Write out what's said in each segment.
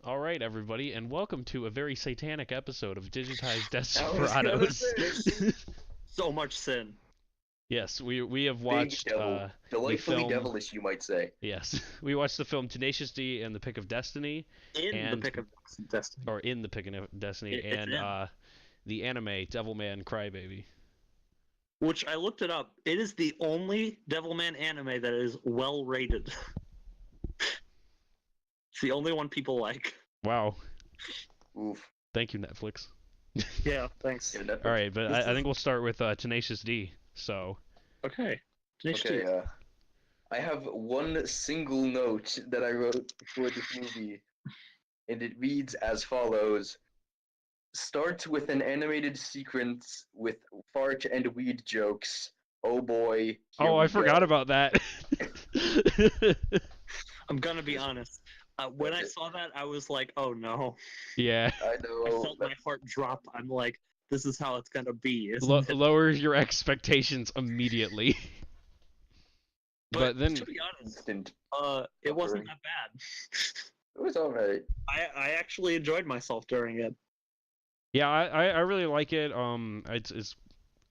All right, everybody, and welcome to a very satanic episode of Digitized I was gonna Desperadoes. so much sin. Yes, we have Big watched devil. the Delightfully film. devilish, you might say. Yes, we watched the film Tenacious D and the Pick of Destiny, In the and pick of destiny. or in the Pick of Destiny, It's and in. the anime Devilman Crybaby. Which I looked it up. It is the only Devilman anime that is well rated. It's the only one people like. Wow, Oof. thank you, Netflix. Yeah, thanks. All right, but I think we'll start with Tenacious D. So. Okay. Okay, I have one single note that I wrote for this movie, and it reads as follows. Starts with an animated sequence with fart and weed jokes. Oh boy. Oh, I forgot about that. I'm gonna be honest. When I saw that, I was like, "Oh no!" Yeah. I I know. felt my heart drop. I'm like, "This is how it's gonna be." Isn't it? Lower your expectations immediately. But then, to be honest, It it wasn't that bad. was alright. I actually enjoyed myself during it. yeah, I really like it. It's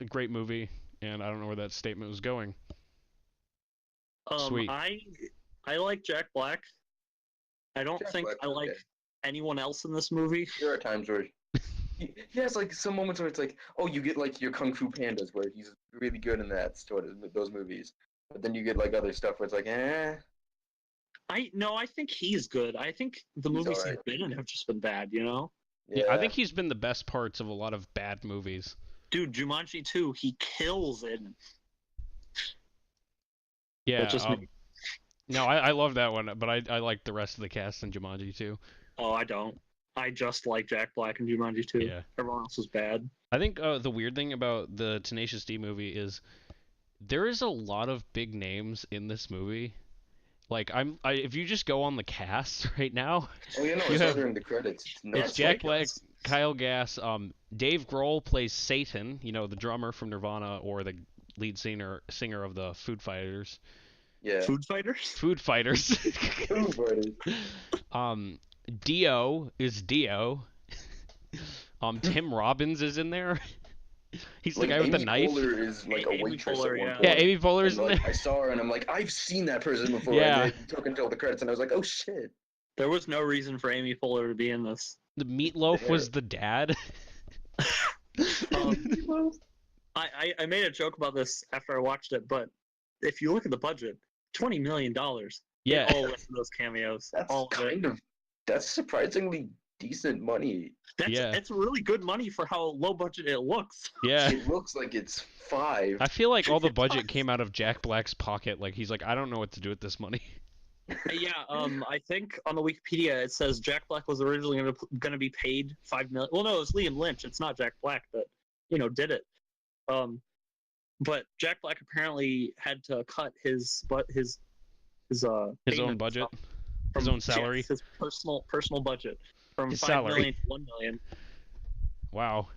a great movie, and I don't know where that statement was going. Sweet. I like Jack Black. I don't Jack think Black I was like okay. anyone else in this movie. There are times where he has like some moments where it's like, oh, you get like your Kung Fu Pandas where he's really good in that sort of those movies. But then you get like other stuff where it's like, I think he's good. I think the He's movies alright. he's been in have just been bad, you know? Yeah, I think he's been the best parts of a lot of bad movies. Dude, Jumanji 2, he kills it. Yeah. That's just me. No, I love that one, but I like the rest of the cast in Jumanji too. Oh, I don't. I just like Jack Black and Jumanji 2. Yeah. Everyone else is bad. I think the weird thing about the Tenacious D movie is there is a lot of big names in this movie. Like if you just go on the cast right now, Oh, yeah, no, you it's have- during the credits. It's it's nuts. Jack Black, Kyle Gass, Dave Grohl plays Satan, the drummer from Nirvana or the lead singer of the Food Fighters. Yeah. Food Fighters? Food Fighters. Ooh, buddy. Dio is Dio. Tim Robbins is in there. He's the guy with the Amy knife. Poehler is like a Amy waitress Poehler, at one yeah. point. Yeah, Amy Poehler's And, in like, there. I saw her and I'm like, I've seen that person before. Yeah. And it took until the credits and I was like, oh shit. There was no reason for Amy Poehler to be in this. The Meatloaf was the dad. I made a joke about this after I watched it, but if you look at the budget, $20 million. Yeah. All of those cameos. That's all of it. that's surprisingly decent money. It's really good money for how low budget it looks. Yeah. It looks like it's 5. I feel like all the It budget does. came out of Jack Black's pocket. Like he's like, I don't know what to do with this money. Yeah, I think on the Wikipedia it says Jack Black was originally going to be paid $5 million. Well, no, it's Liam Lynch. It's not Jack Black that did it. But Jack Black apparently had to cut his own payment budget, from his own salary, his personal budget from His 5 salary. million to 1 million, Wow.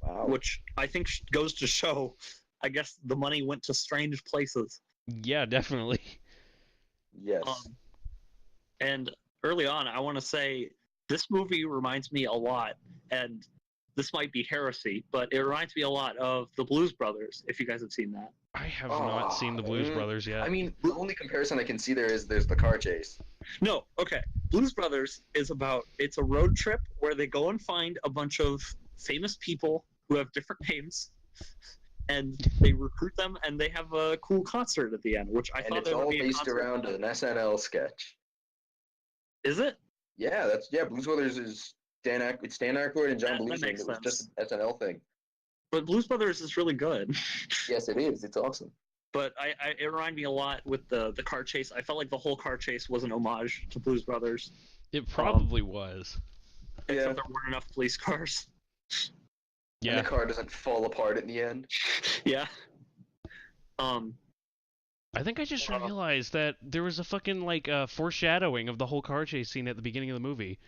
Wow. which I think goes to show. I guess the money went to strange places. Yeah, definitely. Yes. And early on, I want to say this movie reminds me a lot, and this might be heresy, but it reminds me a lot of the Blues Brothers, if you guys have seen that. I have not seen the Blues Brothers yet. I mean, the only comparison I can see there's the car chase. No, okay. Blues Brothers is it's a road trip where they go and find a bunch of famous people who have different names, and they recruit them, and they have a cool concert at the end, which I And thought it's there would all be a based concert. around an SNL sketch. Is it? Yeah, Blues Brothers is it's Dan Aykroyd and John That Belushi. makes It was just sense. an SNL thing. But Blues Brothers is really good. Yes, it is. It's awesome. But it reminded me a lot with the car chase. I felt like the whole car chase was an homage to Blues Brothers, It probably was. except there weren't enough police cars. Yeah. And the car doesn't fall apart at the end. Yeah. I think I just realized that there was a fucking foreshadowing of the whole car chase scene at the beginning of the movie.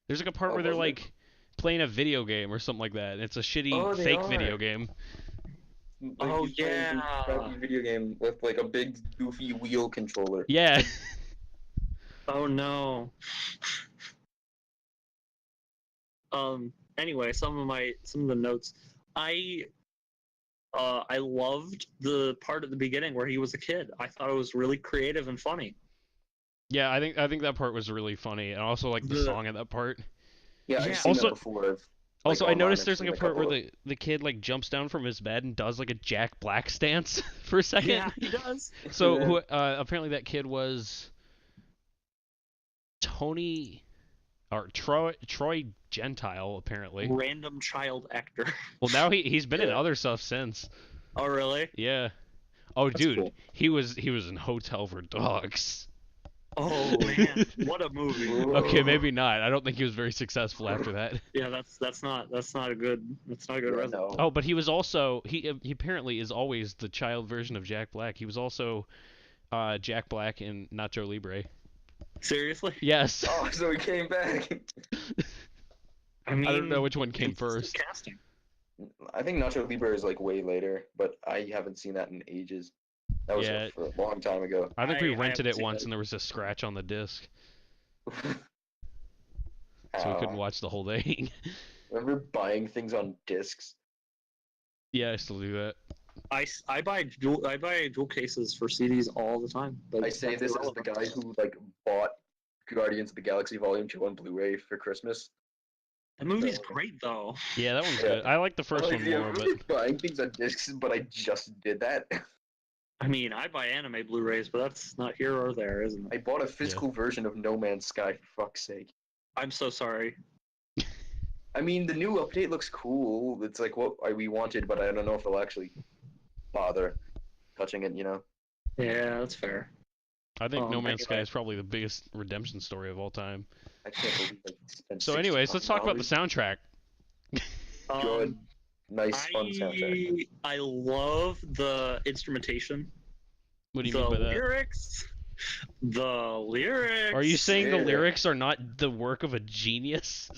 There's like a part where they're was it? like playing a video game or something like that. And it's a shitty Oh, they fake are. video game. Like, Oh, he's playing some yeah. crappy video game with like a big goofy wheel controller. Yeah. Oh no. Anyway, some of the notes. I loved the part at the beginning where he was a kid. I thought it was really creative and funny. Yeah, I think that part was really funny, and also like the song in that part. Yeah, Yeah. I've seen Also- that before. Also, I online, noticed I've there's like seen a part where couple the kid like jumps down from his bed and does like a Jack Black stance for a second. Yeah, he does. So Yeah. who, apparently that kid was Tony or Troy Gentile apparently. Random child actor. Well, now he's been in Yeah. other stuff since. Oh, really? Yeah. Oh, That's dude, cool. he was in Hotel for Dogs. Oh man, what a movie! Okay, maybe not. I don't think he was very successful after that. Yeah, that's not a good resume. no. Oh, but he was also he apparently is always the child version of Jack Black. He was also Jack Black in Nacho Libre. Seriously? Yes. Oh, so he came back. I mean, I don't know which one came consistent first. Casting. I think Nacho Libre is like way later, but I haven't seen that in ages. That was Yeah. for a long time ago. I think we I rented haven't it seen once that. and there was a scratch on the disc, so we Ow. couldn't watch the whole thing. Remember buying things on discs? Yeah, I still do that. I buy dual cases for CDs all the time. Like, I say that's this as the irrelevant. guy who like bought Guardians of the Galaxy Volume 2 on Blu-ray for Christmas. The movie's So- great though. Yeah, that one's Yeah. good. I like the first Like, one yeah, more, but remember buying things on discs, but I just did that. I mean, I buy anime Blu-rays, but that's not here or there, isn't I it? bought a physical version of No Man's Sky, for fuck's sake. I'm so sorry. I mean, the new update looks cool. It's like what we wanted, but I don't know if they'll actually bother touching it, you know? Yeah, that's fair. I think No Man's Sky anyway. is probably the biggest redemption story of all time. I can't believe I spent So, anyways, let's talk about the soundtrack. Good. Nice, fun soundtrack. I love the instrumentation. What do you the mean by that? lyrics. The lyrics. Are you saying the Yeah. lyrics are not the work of a genius?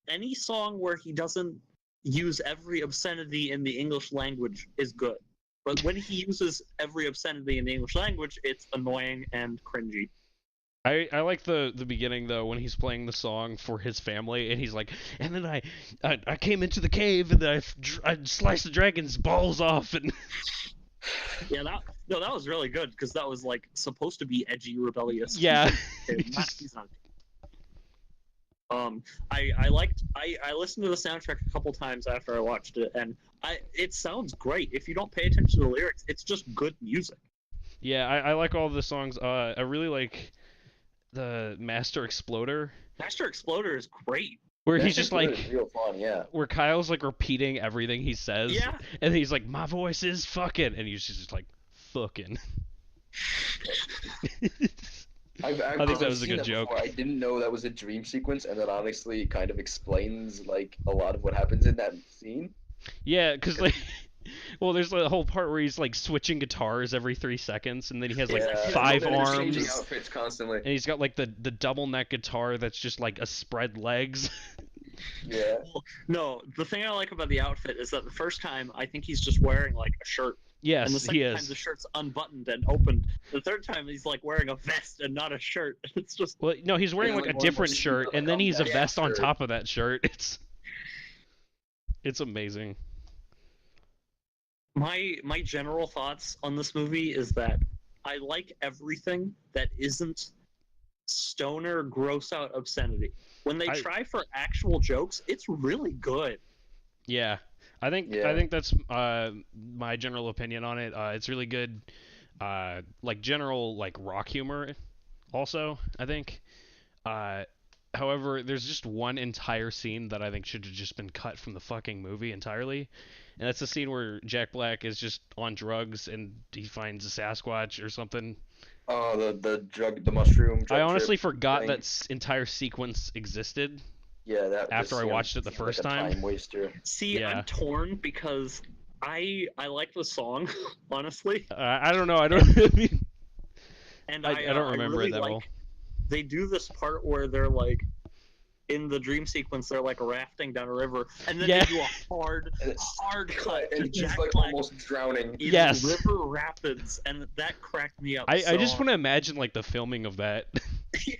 Any song where he doesn't use every obscenity in the English language is good. But when he uses every obscenity in the English language, it's annoying and cringy. I like the beginning though when he's playing the song for his family and he's like, and then I came into the cave and I sliced the dragon's balls off and Yeah, that was really good because that was like supposed to be edgy, rebellious. yeah. He's not. I listened to the soundtrack a couple times after I watched it, and it sounds great. If you don't pay attention to the lyrics, it's just good music. Yeah, I like all the songs. I really like the Master Exploder Master Exploder is great. where That he's just shit's good, like it's real fun, yeah. where Kyle's like repeating everything he says. Yeah. And he's like, my voice is fucking, and he's just like, fucking. I've think that was a seen good that joke. before. I didn't know that was a dream sequence, and that honestly kind of explains like a lot of what happens in that scene. Yeah, because like, well, there's the whole part where he's like switching guitars every 3 seconds, and then he has like Yeah, 5 and they're changing arms, outfits constantly. and he's got like the double neck guitar that's just like a spread legs. Yeah. No, the thing I like about the outfit is that the first time I think he's just wearing like a shirt, and the Yes, second he time is. the shirt's unbuttoned and opened. The third time he's like wearing a vest and not a shirt. It's just Well, no, he's wearing Yeah, like like a one different more shirt, suit, and like then a he's a back vest on shirt. top of that shirt. It's amazing. my general thoughts on this movie is that I like everything that isn't stoner gross out obscenity. When they I- try for actual jokes, it's really good. Yeah, I Yeah. think that's my general opinion on it. It's really good, like general like rock humor. Also, I think. However, there's just one entire scene that I think should have just been cut from the fucking movie entirely, and that's the scene where Jack Black is just on drugs and he finds a Sasquatch or something. Oh, the mushroom. I drug honestly trip forgot thing. that entire sequence existed. Yeah, that. after just I watched it the seemed first like a time. Time waster. See, Yeah. I'm torn because I like the song, honestly, I don't know. I don't. I mean, and I don't remember really it that like, well. They do this part where they're like, in the dream sequence, they're like rafting down a river, and then Yeah. they do a hard cut to And he's Jack like Black almost drowning. in Yes. river rapids, and that cracked me up. I so just want to imagine like the filming of that. Yeah.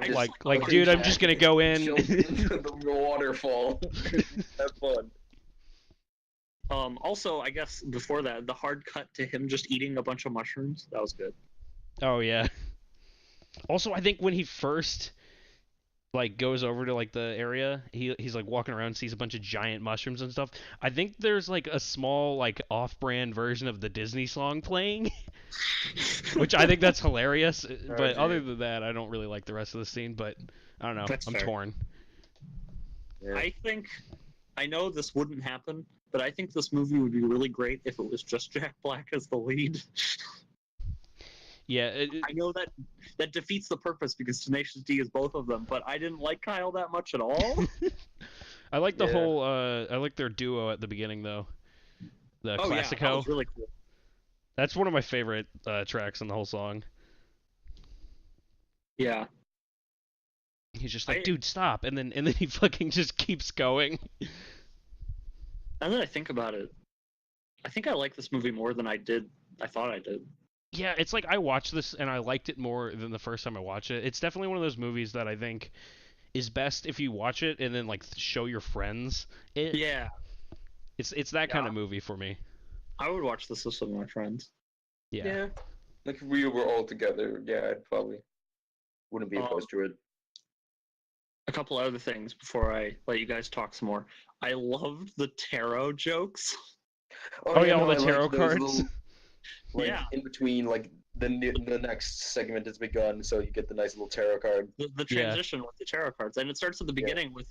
I just Like, Okay, dude, I'm Jack, just gonna go in. jump into the waterfall. Have fun. Also, I guess before that, the hard cut to him just eating a bunch of mushrooms, that was good. Oh yeah. Also, I think when he first like goes over to like the area, he's like walking around, sees a bunch of giant mushrooms and stuff. I think there's like a small like off-brand version of the Disney song playing, which I think that's hilarious. But other dude. than that, I don't really like the rest of the scene. But I don't know. That's I'm fair. torn. Yeah. I know this wouldn't happen, but I think this movie would be really great if it was just Jack Black as the lead. Yeah. I know that defeats the purpose because Tenacious D is both of them, but I didn't like Kyle that much at all. I like the Yeah. whole. I like their duo at the beginning though. The Oh yeah, that Classico. was really cool. That's one of my favorite tracks in the whole song. Yeah. He's just like, dude, stop, and then he fucking just keeps going. Now that I think about it, I think I like this movie more than I thought I did. Yeah, it's like I watched this and I liked it more than the first time I watched it. It's definitely one of those movies that I think is best if you watch it and then like show your friends it. Yeah. It's that kind of movie for me. I would watch this with some of my friends. Yeah. Like if we were all together, yeah, I'd probably wouldn't be opposed to it. A couple other things before I let you guys talk some more. I loved the tarot jokes. Oh yeah, all the I like tarot those cards. little, like Yeah. in between, like the next segment has begun, so you get the nice little tarot card. The transition with the tarot cards, and it starts at the beginning with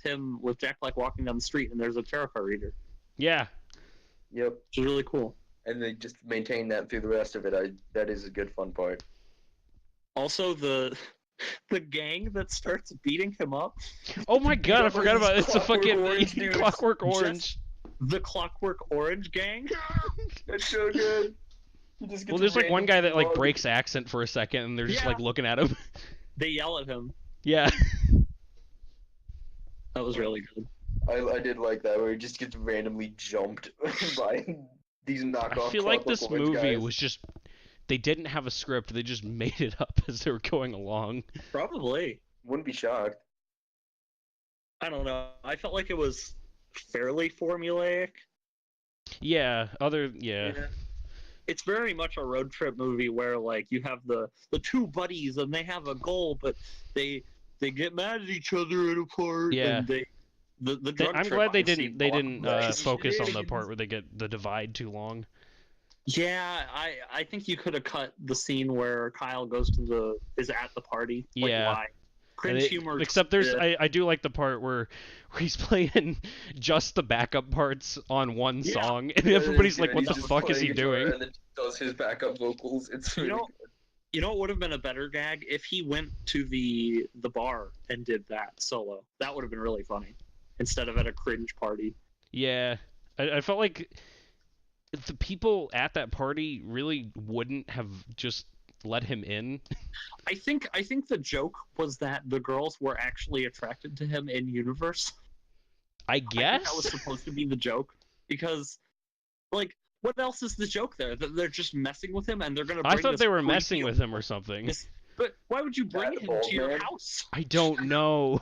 Jack Black walking down the street, and there's a tarot card reader, Yeah. Yep, which is really cool. and they just maintain that through the rest of it. That is a good fun part. Also, the gang that starts beating him up. Oh my god, I Yeah, forgot about it. It's a Clockwork fucking Orange dudes. Clockwork Orange. The Clockwork Orange gang. That's so good. You just get Well, to there's like one random guy that like dog. breaks accent for a second and they're just Yeah. like looking at him. They yell at him. Yeah. That was really good. I did like that where he just gets randomly jumped by these knockoff. I feel like Clockwork this Orange movie guys. was just they didn't have a script, they just made it up as they were going along. Probably. Wouldn't be shocked. I don't know. I felt like it was fairly formulaic. Yeah, It's very much a road trip movie where like you have the two buddies and they have a goal, but they get mad at each other at a part. Yeah. And the drug I'm trip glad they honestly didn't blocked focus on the shenanigans. part where they get the divide too long. Yeah, I think you could have cut the scene where Kyle is at the party. Like, Yeah. why? Cringe humor. Except there's Yeah. I do like the part where he's playing just the backup parts on one Yeah. song and everybody's like, And what he's the just fuck is playing he guitar doing? And then does his backup vocals. It's You really know, you know what would have been a better gag if he went to the bar and did that solo. That would have been really funny instead of at a cringe party. Yeah. I felt like the people at that party really wouldn't have just let him in. I think the joke was that the girls were actually attracted to him in universe. I I guess. think that was supposed to be the joke because, like, what else is the joke there? That they're just messing with him and they're gonna. I Bring thought this they were creepy messing with him or something. But why would you bring That him old to your man? house? I don't know.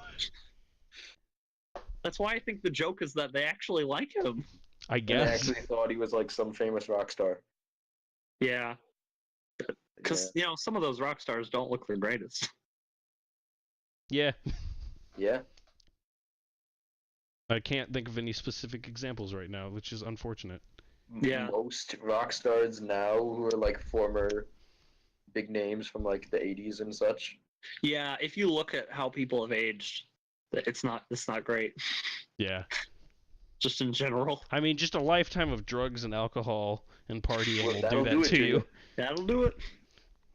That's why I think the joke is that they actually like him. I And I guess. actually thought he was like some famous rock star. Yeah, because some of those rock stars don't look the greatest. Yeah. Yeah. I can't think of any specific examples right now, which is unfortunate. Yeah. Most rock stars now who are like former big names from like the 80s and such. Yeah, if you look at how people have aged, it's not great. Yeah. Just in general. I mean, just a lifetime of drugs and alcohol and partying Well, will that'll do do that it to you. That'll do it.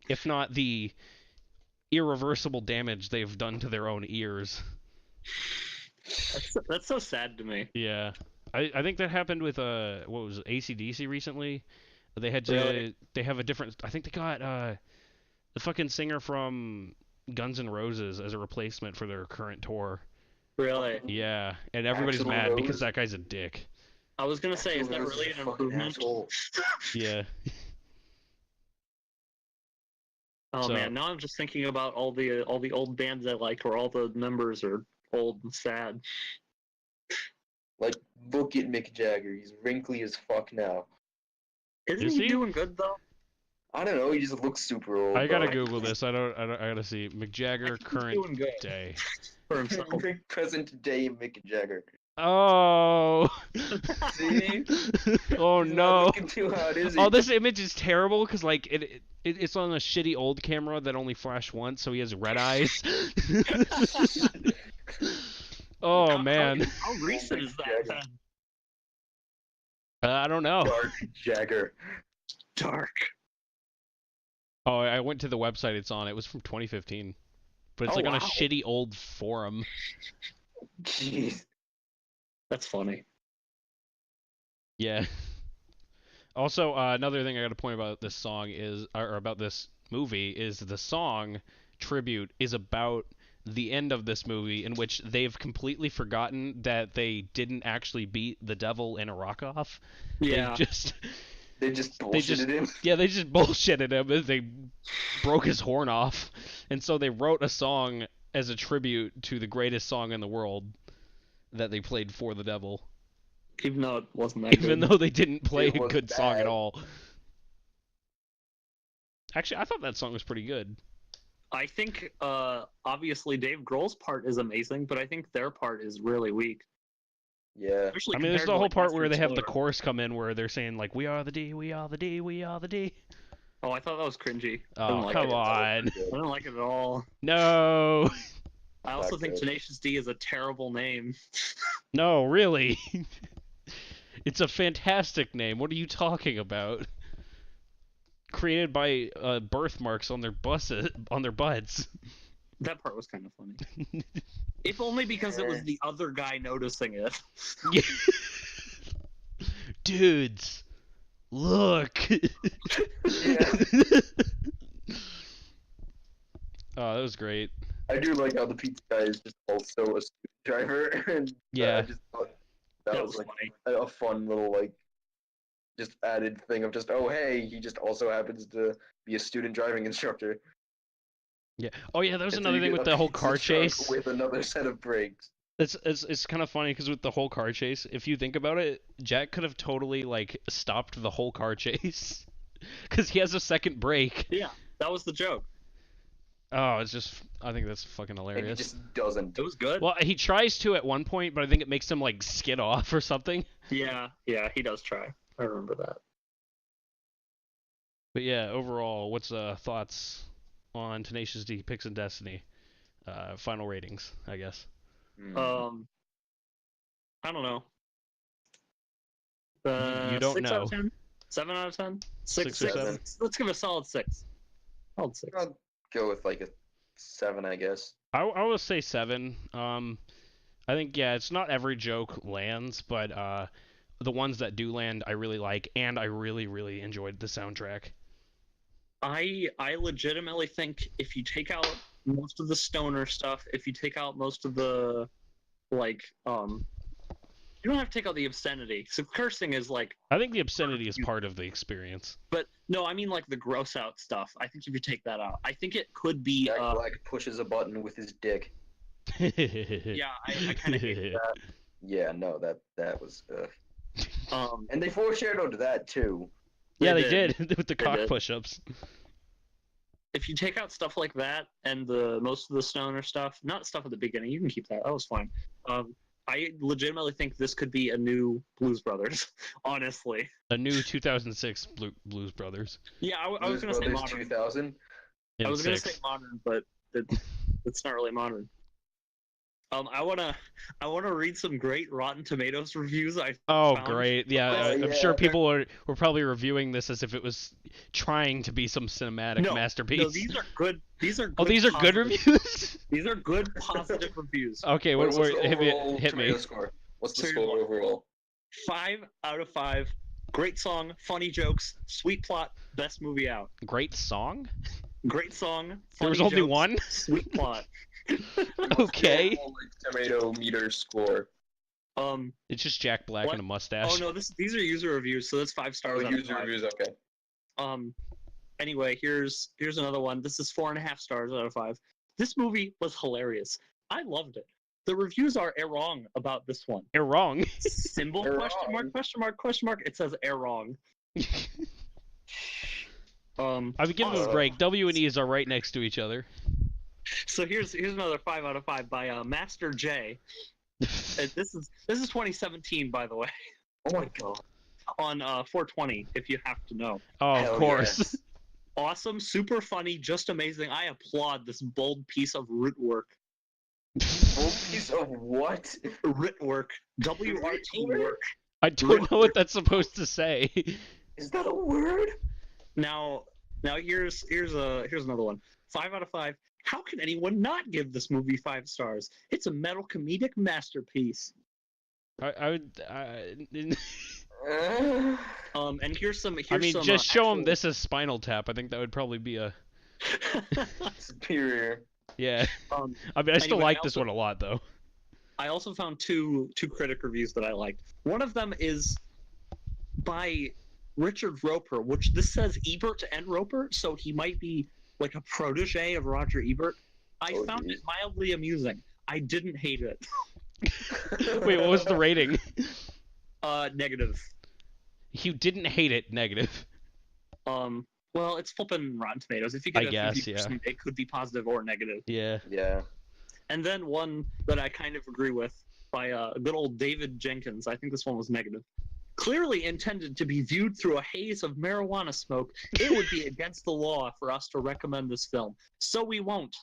If not the irreversible damage they've done to their own ears. That's so sad to me. Yeah. I think that happened with what was it, AC/DC recently. They had to Really? they have a different I think they got the fucking singer from Guns N' Roses as a replacement for their current tour. Really. Yeah, and everybody's Axl mad because Rose? that guy's a dick. I was gonna say, is that Axl Rose really a an fucking improvement? asshole. Yeah. Oh So- man, now I'm just thinking about all the old bands I liked, where all the members are old and sad. Like, look at Mick Jagger. He's wrinkly as fuck now. Isn't Is he he? doing good though? I don't know. He just looks super old. I gotta though. Google this. I gotta see Mick I Jagger think he's current doing good day. for himself. Present day Mick Jagger. Oh. See? Oh He's not no. looking too hot, is he? Oh, this image is terrible because like it's on a shitty old camera that only flashed once, so he has red eyes. Oh man, How recent is that? Jagger. Then? I don't know. Dark Jagger. Dark. Oh, I went to the website it's on. It was from 2015, but it's Oh, like on a wow. shitty old forum. Jeez. That's funny. Yeah. Also, another thing I got to point about this song is, or about this movie, is the song Tribute is about the end of this movie, in which they've completely forgotten that they didn't actually beat the devil in a rock-off. Yeah. They just bullshitted him. Yeah, they just bullshitted him. They broke his horn off, and so they wrote a song as a tribute to the greatest song in the world that they played for the devil. Even though it wasn't that Even good. though they didn't play It a was good song at bad. all. Actually, I thought that song was pretty good. I think obviously Dave Grohl's part is amazing, but I think their part is really weak. Yeah. Especially I mean, there's compared the to, whole like, part where Western they have the Stoner. chorus come in where they're saying like, "We are the D, we are the D, we are the D." Oh, I thought that was cringy. I Oh, didn't like come it. on. I didn't like it at all. No. I also Not think good. Tenacious D is a terrible name. No, really. It's a fantastic name. What are you talking about? Created by birthmarks on their butts. That part was kind of funny. If only because it was the other guy noticing it. Yeah. Dudes, look. Yeah. Oh, that was great. I do like how the pizza guy is just also a student driver. And Yeah. I just thought that, That was was like funny. a fun little like just added thing of just, oh hey, he just also happens to be a student driving instructor. Yeah. Oh yeah, that was And so another you thing get with a the whole pizza car truck chase. with another set of brakes. It's kind of funny because with the whole car chase, if you think about it, Jack could have totally like stopped the whole car chase because he has a second brake. Yeah, that was the joke. Oh, it's just I think that's fucking And he hilarious. just doesn't. It was good. Well, he tries to at one point, but I think it makes him like skid off or something. Yeah, he does try. I remember that. But yeah, overall, what's thoughts on Tenacious D, Pix and Destiny? Final ratings, I guess. I don't know. You don't 6 out of know. 10? 7 out of 10? 6, Six or seven? Let's give it a solid 6. Solid 6. I'll go with like a 7, I guess. I will say 7. I think yeah, it's not every joke lands, but the ones that do land, I really like, and I really enjoyed the soundtrack. I legitimately think if you take out most of the stoner stuff, if you take out most of the like you don't have to take out the obscenity. So cursing is like, I think the obscenity is part of the experience. but no, I mean like the gross out stuff. I think if you take that out, I think it could be Jack Black pushes a button with his dick. yeah, I kind of hate that. Yeah, no, that was. Um, And they foreshadowed that too. Yeah, They they did. did with the They cock did. push-ups. if you take out stuff like that and the most of the stoner stuff, not stuff at the beginning, you can keep that. That was fine. I legitimately think this could be a new Blues Brothers. Honestly. A new 2006 Blues Brothers. Yeah, I was gonna say Brothers modern. 2000. In I was gonna say 6. modern, but it's not really modern. I wanna read some great Rotten Tomatoes reviews. Oh, found. great! Yeah, Oh, I'm yeah. sure people were probably reviewing this as if it was trying to be some cinematic masterpiece. No, these are good. These are good. Oh, these are good positive- reviews. These are good positive reviews. Okay, What's the hit overall me. tomato score? What's the So score you're- overall? 5 out of 5. Great song, funny jokes, sweet plot, best movie out. Great song. Great song. There funny was only jokes, one. Sweet plot. Okay. Overall, like, tomato meter score. It's just Jack Black What? and a mustache. Oh no, these are user reviews, so that's 5 stars. Oh, out of user 5. reviews, okay. Anyway, here's another one. This is 4.5 stars out of 5. This movie was hilarious. I loved it. The reviews are wrong about this one. Wrong. Symbol question mark question mark question mark. It says wrong. I would give them a break. W and E's are right next to each other. So here's another 5 out of 5 by Master J. This is 2017, by the way. Oh my god. On 420, if you have to know. Oh, of Hell course. yes. Awesome, super funny, just amazing. I applaud this bold piece of root work. Bold piece of what? Writ work. WRT work. I don't know what that's supposed to say. Is that a word? Now here's another one. 5 out of 5. How can anyone not give this movie 5 stars? It's a metal comedic masterpiece. I would. And here's some. I mean, just show actual... them this as Spinal Tap. I think that would probably be a. Superior. Yeah. I mean, I still like this one a lot, though. I also found two critic reviews that I liked. One of them is by Richard Roper, which this says Ebert and Roper, so he might be like a protege of Roger Ebert. I found it mildly amusing. I didn't hate it. Wait, what was the rating? Negative. You didn't hate it, negative. Well, it's flipping Rotten Tomatoes. If you get I guess, yeah. it could be positive or negative. Yeah. Yeah. And then one that I kind of agree with by good old David Jenkins. I think this one was negative. Clearly intended to be viewed through a haze of marijuana smoke, it would be against the law for us to recommend this film. So we won't.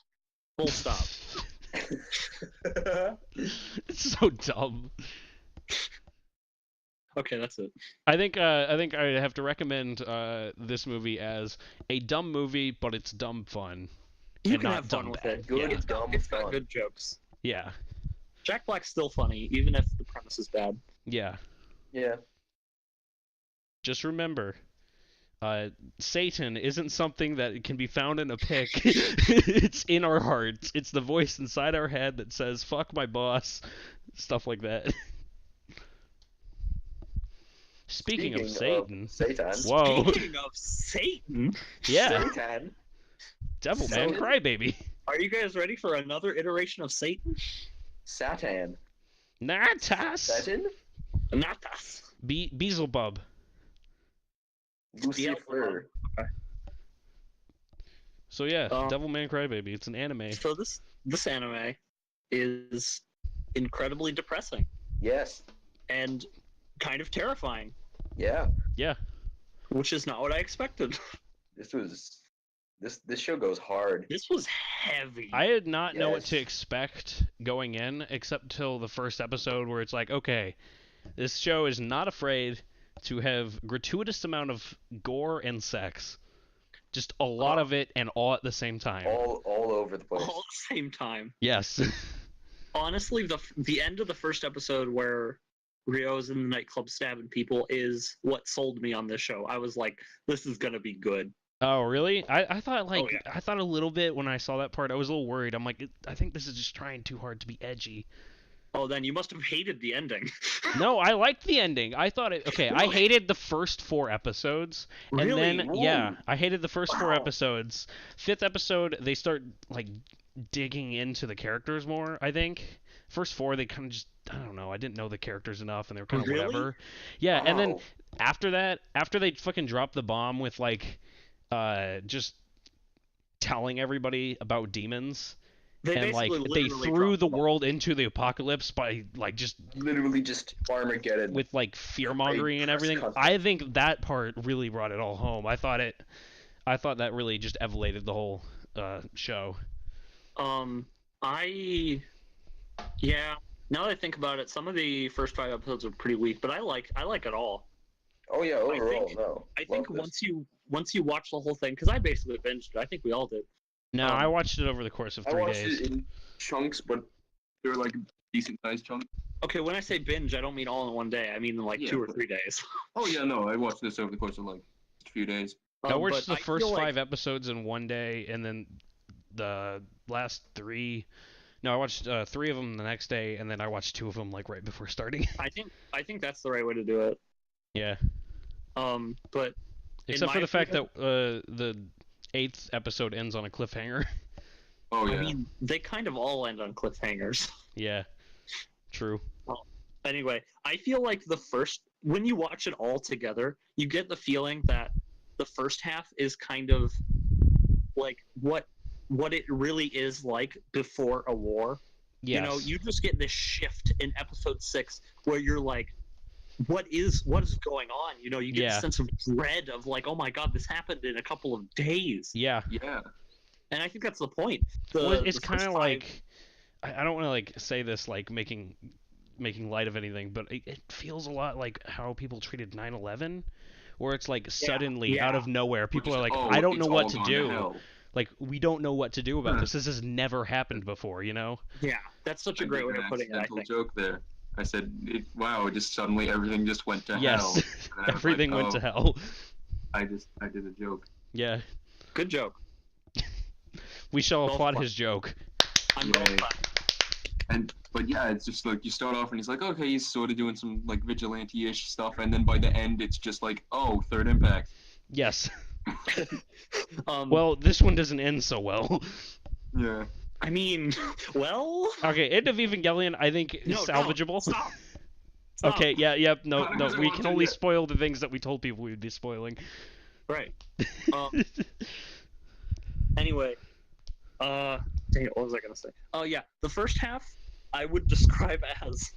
Full stop. It's so dumb. Okay, that's it. I think I have to recommend this movie as a dumb movie, but it's dumb fun. You and can not have fun dumb with bad. it. Good, It's dumb got fun. good jokes. Yeah. Jack Black's still funny, even if the premise is bad. Yeah. Yeah. Just remember, Satan isn't something that can be found in a pic. It's in our hearts. It's the voice inside our head that says, fuck my boss. Stuff like that. Speaking of Satan. Satan. Whoa. Speaking of Satan. Yeah. Satan. Devilman Crybaby. Are you guys ready for another iteration of Satan? Satan. Natas. Satan? Not us. Beelzebub. Lucifer. Okay. So yeah, Devilman Crybaby. It's an anime. So this anime is incredibly depressing Yes. and kind of terrifying, Yeah. Yeah. which is not what I expected. This show goes hard. This was heavy. I did not know what Yes. to expect going in, except till the first episode where it's like, okay, this show is not afraid to have gratuitous amount of gore and sex. Just a lot of it and all at the same time. All over the place. all at the same time. Yes. Honestly, the end of the first episode where Ryo's in the nightclub stabbing people is what sold me on this show. I was like, this is gonna be good. Oh, really? I thought Oh, yeah. I thought a little bit when I saw that part. I was a little worried. I'm like, I think this is just trying too hard to be edgy. Oh, then you must have hated the ending. No, I liked the ending. I thought it. Okay, I Really? hated the first 4 episodes, and Really? then yeah, Whoa. I hated the first 4 Wow. episodes. 5th episode, they start like digging into the characters more. I think first 4 they kind of just I don't know. I didn't know the characters enough, and they were kind of Really? whatever. Yeah, and then Wow. after that, after they fucking dropped the bomb with like, just telling everybody about demons. And like they literally threw dropped the bomb. world into the apocalypse by like just Literally just Armageddon. with like fear mongering and press everything. conference. I think that part really brought it all home. I thought that really just elevated the whole show. Yeah. Now that I think about it, some of the first 5 episodes are pretty weak, but I like it all. Oh yeah, overall, think- no. I Love think this. once you watch the whole thing, because I basically binged it. I think we all did. No, I watched it over the course of I 3 watched days. it in chunks, but they were like decent sized chunks. Okay, when I say binge, I don't mean all in one day. I mean in like Yeah, 2 or but- 3 days. Oh yeah, no, I watched this over the course of like a few days. I watched but the first feel like- 5 episodes in one day, and then the last 3. No, I watched 3 of them the next day, and then I watched 2 of them like right before starting. I think that's the right way to do it. Yeah. But Except for the fact that the 8th episode ends on a cliffhanger. Oh yeah. I mean, they kind of all end on cliffhangers. Yeah, true. Well, anyway, I feel like when you watch it all together, you get the feeling that the first half is kind of like what it really is like before a war. Yes. You know, you just get this shift in episode 6 where you're like, what is going on? You know, you get a sense of dread of like, oh my god, this happened in a couple of days. Yeah. Yeah. And I think that's the point. It's kind of like, I don't want to like say this like making light of anything, but it feels a lot like how people treated 9/11, where it's like suddenly out of nowhere, people are like, I don't know what to do. Like, we don't know what to do about this. This has never happened before, you know? Yeah, that's such a great way of putting it, I think. Joke there. I said, wow, just suddenly everything just went to hell. Yes, everything went to hell. I did a joke. Yeah. Good joke. We shall applaud his joke. I'm But yeah, it's just like you start off and he's like, okay, he's sort of doing some like vigilante-ish stuff, and then by the end it's just like, oh, third impact. Yes. Well, this one doesn't end so well. Yeah. I mean, well. Okay, end of Evangelion, I think is salvageable. Stop. Okay, no, we can only yet. spoil the things that we told people we would be spoiling. Right. Anyway, dang it, what was I gonna say? Oh yeah, the first half I would describe as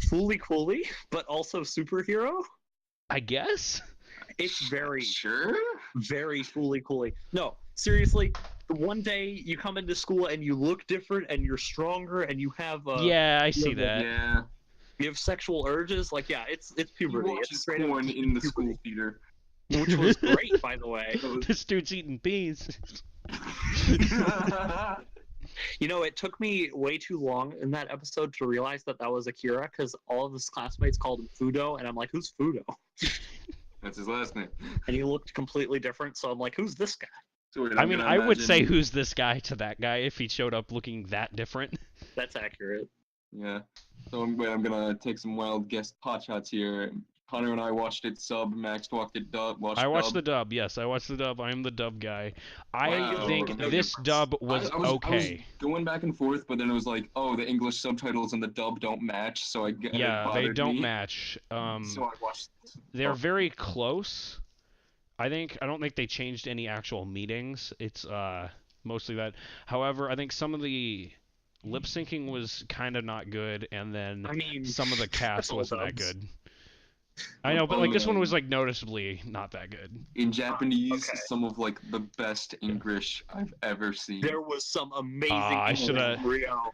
Fooly Cooly, but also superhero. I guess. It's very Fooly Cooly. No, seriously. One day you come into school and you look different and you're stronger and you have I see that. Yeah. You have sexual urges. Like it's puberty. He watches It's straight porn up in the puberty, school theater. which was great, by the way. This dude's eating beans. You know, it took me way too long in that episode to realize that was Akira, because all of his classmates called him Fudo, and I'm like, who's Fudo? That's his last name. And he looked completely different, so I'm like, who's this guy? So I mean, I would say who's this guy to that guy if he showed up looking that different. That's accurate. Yeah. So I'm gonna take some wild guest pot shots here. Connor and I watched it sub. Max watched it dub. I watched the dub. Yes, I watched the dub. I am the dub guy. I think this dub was okay. I was going back and forth, but then it was like, oh, the English subtitles and the dub don't match, so they don't match. So I watched. They're very close. I don't think they changed any actual meetings. It's mostly that. However, I think some of the lip syncing was kind of not good, and then some of the cast wasn't that good. I know, but like this one was like noticeably not that good. In Japanese, some of like the best English I've ever seen. There was some amazing I shoulda. Rio.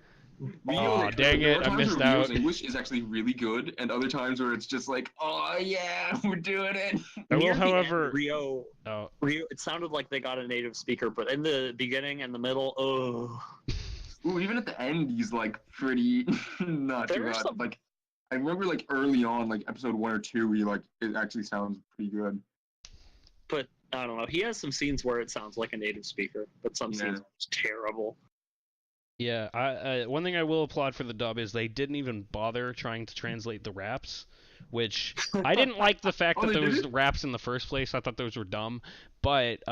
Oh, dang it, I missed out. English is actually really good, and other times where it's just like, oh yeah, we're doing it. I will, however, Rio, it sounded like they got a native speaker, but in the beginning and the middle, Ooh, even at the end, he's like pretty not too bad. Like, I remember like early on, like episode 1 or 2, it actually sounds pretty good. But I don't know. He has some scenes where it sounds like a native speaker, but some scenes are terrible. Yeah, one thing I will applaud for the dub is they didn't even bother trying to translate the raps, which I didn't like the fact that there was raps in the first place. I thought those were dumb, but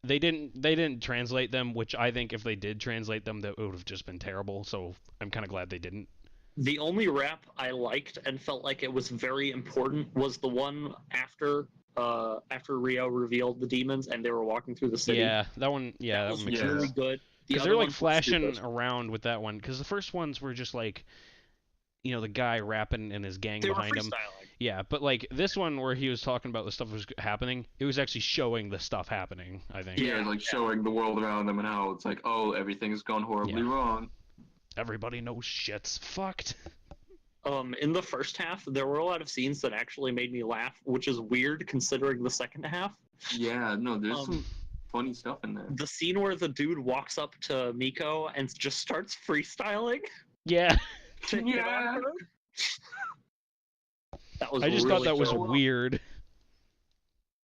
they didn't translate them, which I think if they did translate them, that would have just been terrible. So I'm kind of glad they didn't. The only rap I liked and felt like it was very important was the one after Rio revealed the demons and they were walking through the city. Yeah, that one. Yeah, that was really good. Because they're like flashing around with that one. Because the first ones were just like, you know, the guy rapping and his gang behind him. Yeah, but like this one where he was talking about the stuff that was happening, it was actually showing the stuff happening, I think. Yeah, like showing the world around them and how it's like, oh, everything's gone horribly wrong. Everybody knows shit's fucked. In the first half, there were a lot of scenes that actually made me laugh, which is weird considering the second half. Yeah, no, there's some funny stuff in there. The scene where the dude walks up to Miko and just starts freestyling. Yeah. That was I just really thought that was weird.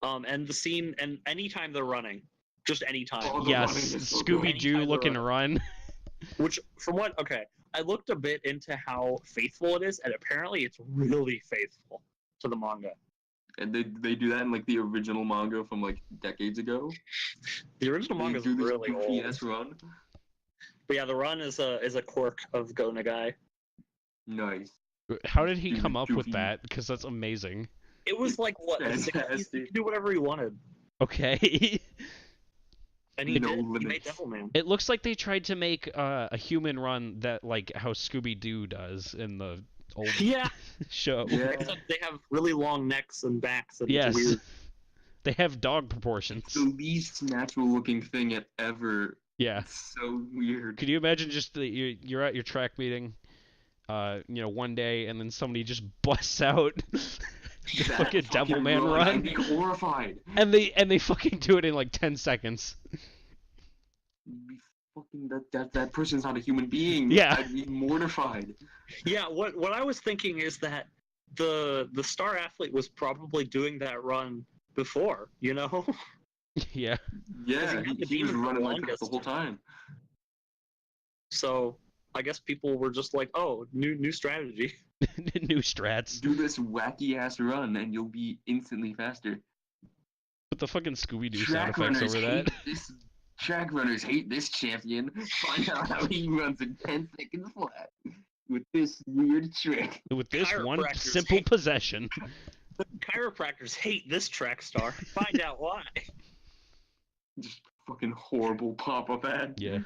And the scene, and anytime they're running, just anytime. Yes, Scooby-Doo looking run. Which, I looked a bit into how faithful it is, and apparently it's really faithful to the manga. And they do that in like the original manga from like decades ago. The original They manga is do this really goofy old. ass run. But yeah, the run is a quirk of Go Nagai. Nice. How did he Dude, come up with goofy. that? Because that's amazing. It was like what the 60s. He Fantastic. could do whatever he wanted, Okay. and he No did. He made limits. Devilman. It looks like they tried to make a human run that like how Scooby-Doo does in the old Yeah, show. Yeah. except they have really long necks and backs, and Yes. it's weird. They have dog proportions. The least natural looking thing ever. Yeah. It's so weird. Could you imagine just you're at your track meeting, one day, and then somebody just busts out the That fucking Devilman I'd run, be horrified. and they fucking do it in like 10 seconds. I'd be fucking that person's not a human being. Yeah. I'd be mortified. Yeah, what I was thinking is that the star athlete was probably doing that run before, you know? Yeah. Yeah, he had the he was demon for the running like that longest. the whole time. So I guess people were just like, oh, new strategy. New strats. Do this wacky ass run and you'll be instantly faster. Put the fucking Scooby-Doo sound Track effects runners over hate that. this. Track runners hate this champion. Find out how he runs in 10 seconds flat with this weird trick. With this one Chiropractors simple hate- possession. Chiropractors hate this track star. Find out why. Just fucking horrible pop-up ad. Yeah.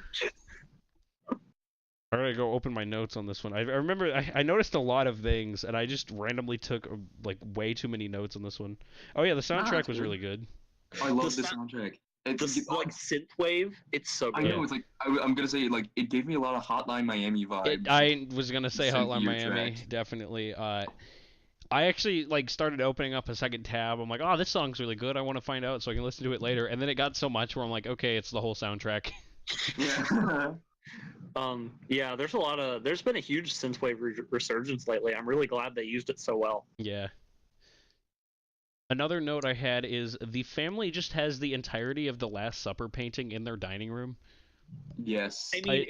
I gotta go open my notes on this one. I remember I noticed a lot of things, and I just randomly took like way too many notes on this one. Oh yeah, the soundtrack that's was good. really good. I love The the soundtrack. It's This like synthwave, it's so I good. know, it's like, I'm gonna say, like, it gave me a lot of Hotline Miami vibes. I was gonna say Sent Hotline your Miami, track. definitely. I actually like started opening up a second tab. I'm like, oh, this song's really good. I want to find out so I can listen to it later. And then it got so much where I'm like, okay, it's the whole soundtrack. Yeah. Yeah, there's been a huge synthwave resurgence lately. I'm really glad they used it so well. Yeah. Another note I had is the family just has the entirety of the Last Supper painting in their dining room. Yes. I mean,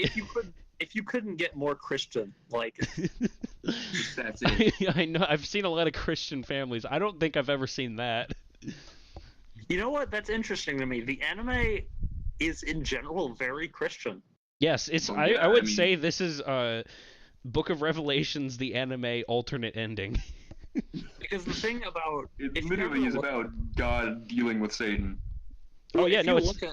if you couldn't get more Christian, like That's it. I know. I've seen a lot of Christian families. I don't think I've ever seen that. you know what? That's interesting to me. The anime is in general very Christian. Yes, it's. Oh, I yeah, would I mean- say this is Book of Revelations, the anime alternate ending. Because the thing about It if you literally ever is look- about God dealing with Satan. Oh yeah, if no, you it's. look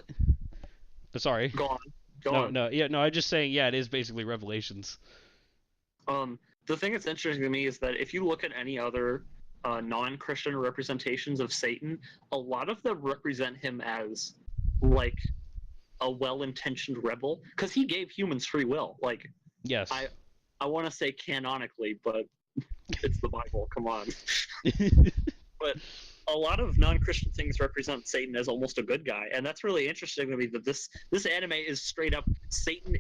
at Sorry. go on, go No, on. no, yeah, no. I'm just saying, yeah, it is basically Revelations. The thing that's interesting to me is that if you look at any other non-Christian representations of Satan, a lot of them represent him as like a well-intentioned rebel because he gave humans free will. Like Yes. I want to say canonically, but it's the Bible. Come on. But a lot of non-Christian things represent Satan as almost a good guy, and that's really interesting to me. That this anime is straight up Satan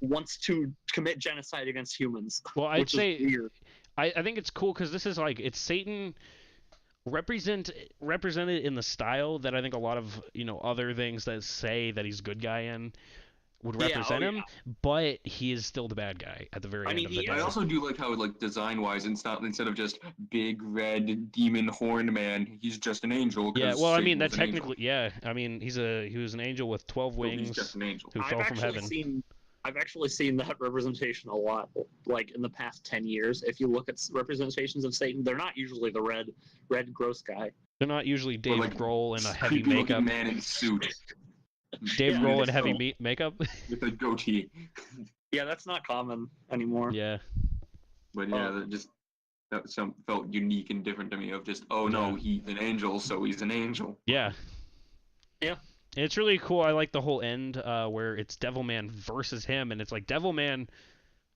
wants to commit genocide against humans. Well, I'd which is say weird. I think it's cool because this is like it's Satan represented in the style that I think a lot of other things that say that he's good guy in would Yeah, represent oh, him, but he is still the bad guy at the very I end mean, of the he day. I also do like how, like, design-wise, instead of just big red demon horned man, he's just an angel. Yeah, 'cause well, I Satan mean was that an angel. technically, yeah. I mean he was an angel with 12 So wings he's just an angel. who fell from heaven. I've actually seen that representation a lot, like in the past 10 years. If you look at representations of Satan, they're not usually the red gross guy. They're not usually Dave like, Grohl in a heavy Creepy-looking makeup. man in a suit Dave Yeah, Grohl in it's heavy still- makeup. with a goatee. Yeah, that's not common anymore. Yeah. But yeah, Oh. that felt unique and different to me. Of just, oh no, he's an angel, so he's an angel. Yeah. Yeah. And it's really cool. I like the whole end where it's Devilman versus him, and it's like Devilman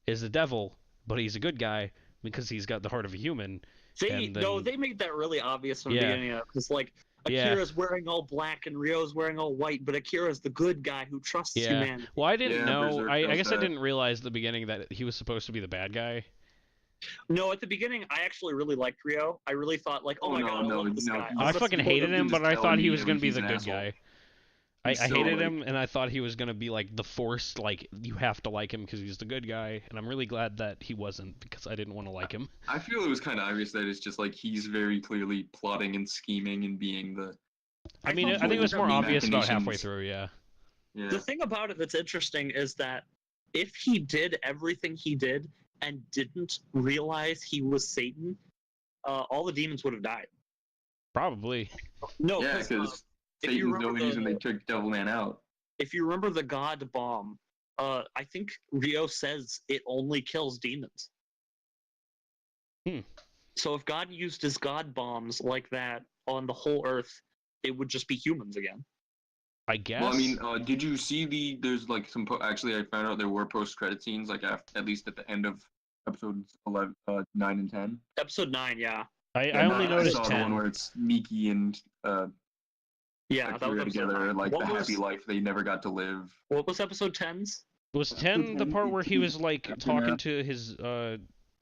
is the devil, but he's a good guy because he's got the heart of a human. They And then- they made that really obvious from the Yeah. beginning. Because like Yeah. Akira's wearing all black and Ryo's wearing all white, but Akira's the good guy who trusts Yeah. humanity. Well, I didn't Yeah, know. Berserk I does guess I that. didn't realize at the beginning that he was supposed to be the bad guy. No, at the beginning, I actually really liked Ryo. I really thought like, oh, Oh, my no, god, I no, love this no, guy. he's- I was fucking supportive. hated him, just but I telling thought he me was that gonna be he's the an good asshole. guy. I So, hated like- him, and I thought he was gonna be like the forced, like you have to like him because he's the good guy, and I'm really glad that he wasn't because I didn't want to like him. I feel it was kind of obvious that it's just like he's very clearly plotting and scheming and being the. I mean, thought I think it was more the obvious about halfway machinations. through. Yeah. Yeah. The thing about it that's interesting is that if he did everything he did and didn't realize he was Satan, all the demons would have died. Probably. No, Yeah, because because if you Satan's the remember only reason they took Devilman out. if you remember the God bomb, I think Rio says it only kills demons. Hmm. So if God used his God bombs like that on the whole Earth, it would just be humans again. I guess. Well, I mean, did you see there's like some, actually, I found out there were post-credit scenes, like at least at the end of episodes 11, 9 and 10. Episode 9, yeah. I Yeah, only I noticed saw the one 10. where it's Miki and Yeah, that was Akira episode together, 9. like What the was, happy life they never got to live. what was episode 10's? Was 10 the part where he was like After talking that. to his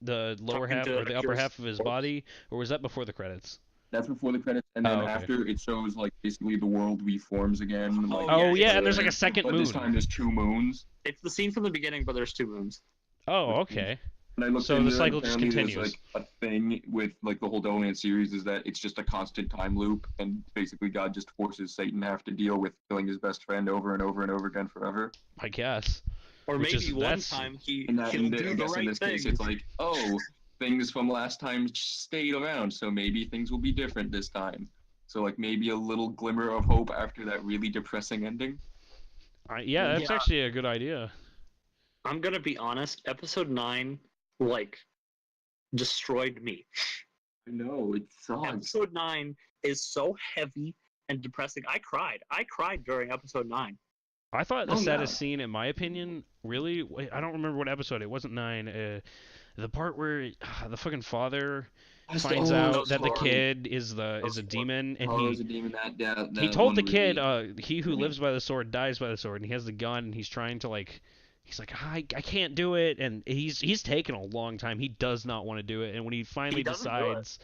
the lower Talking half to or the upper Akira's half of his corpse? body, or was that before the credits? That's before the credits, and then Oh, okay. after it shows like basically the world reforms again. Like, Oh yeah, yeah, and there's like a it's- second but moon. this time there's 2 moons. It's the scene from the beginning, but there's 2 moons. Oh, okay. And I looked So the into it, cycle just apparently continues. There's like a thing with like the whole Devilman series is that it's just a constant time loop, and basically God just forces Satan to have to deal with killing his best friend over and over and over again forever. I guess. Or Which maybe is- one that's- time And that, he'll in, do I the guess in right this thing. case, it's like, oh, things from last time stayed around, so maybe things will be different this time. So like maybe a little glimmer of hope after that really depressing ending. Yeah, that's Yeah. actually a good idea. I'm gonna be honest, episode 9, like, destroyed me. I know, it sucks. Episode 9 is so heavy and depressing. I cried during episode 9. I thought the Oh, saddest no. scene, in my opinion, really, wait, I don't remember what episode. It wasn't 9. The part where the fucking father finds out that the kid is a demon, and Oh, there's a demon he that told one the kid, really- he who lives by the sword dies by the sword, and he has the gun, and he's trying to like, he's like, I can't do it, and he's taken a long time. He does not want to do it, and when he finally doesn't do it. decides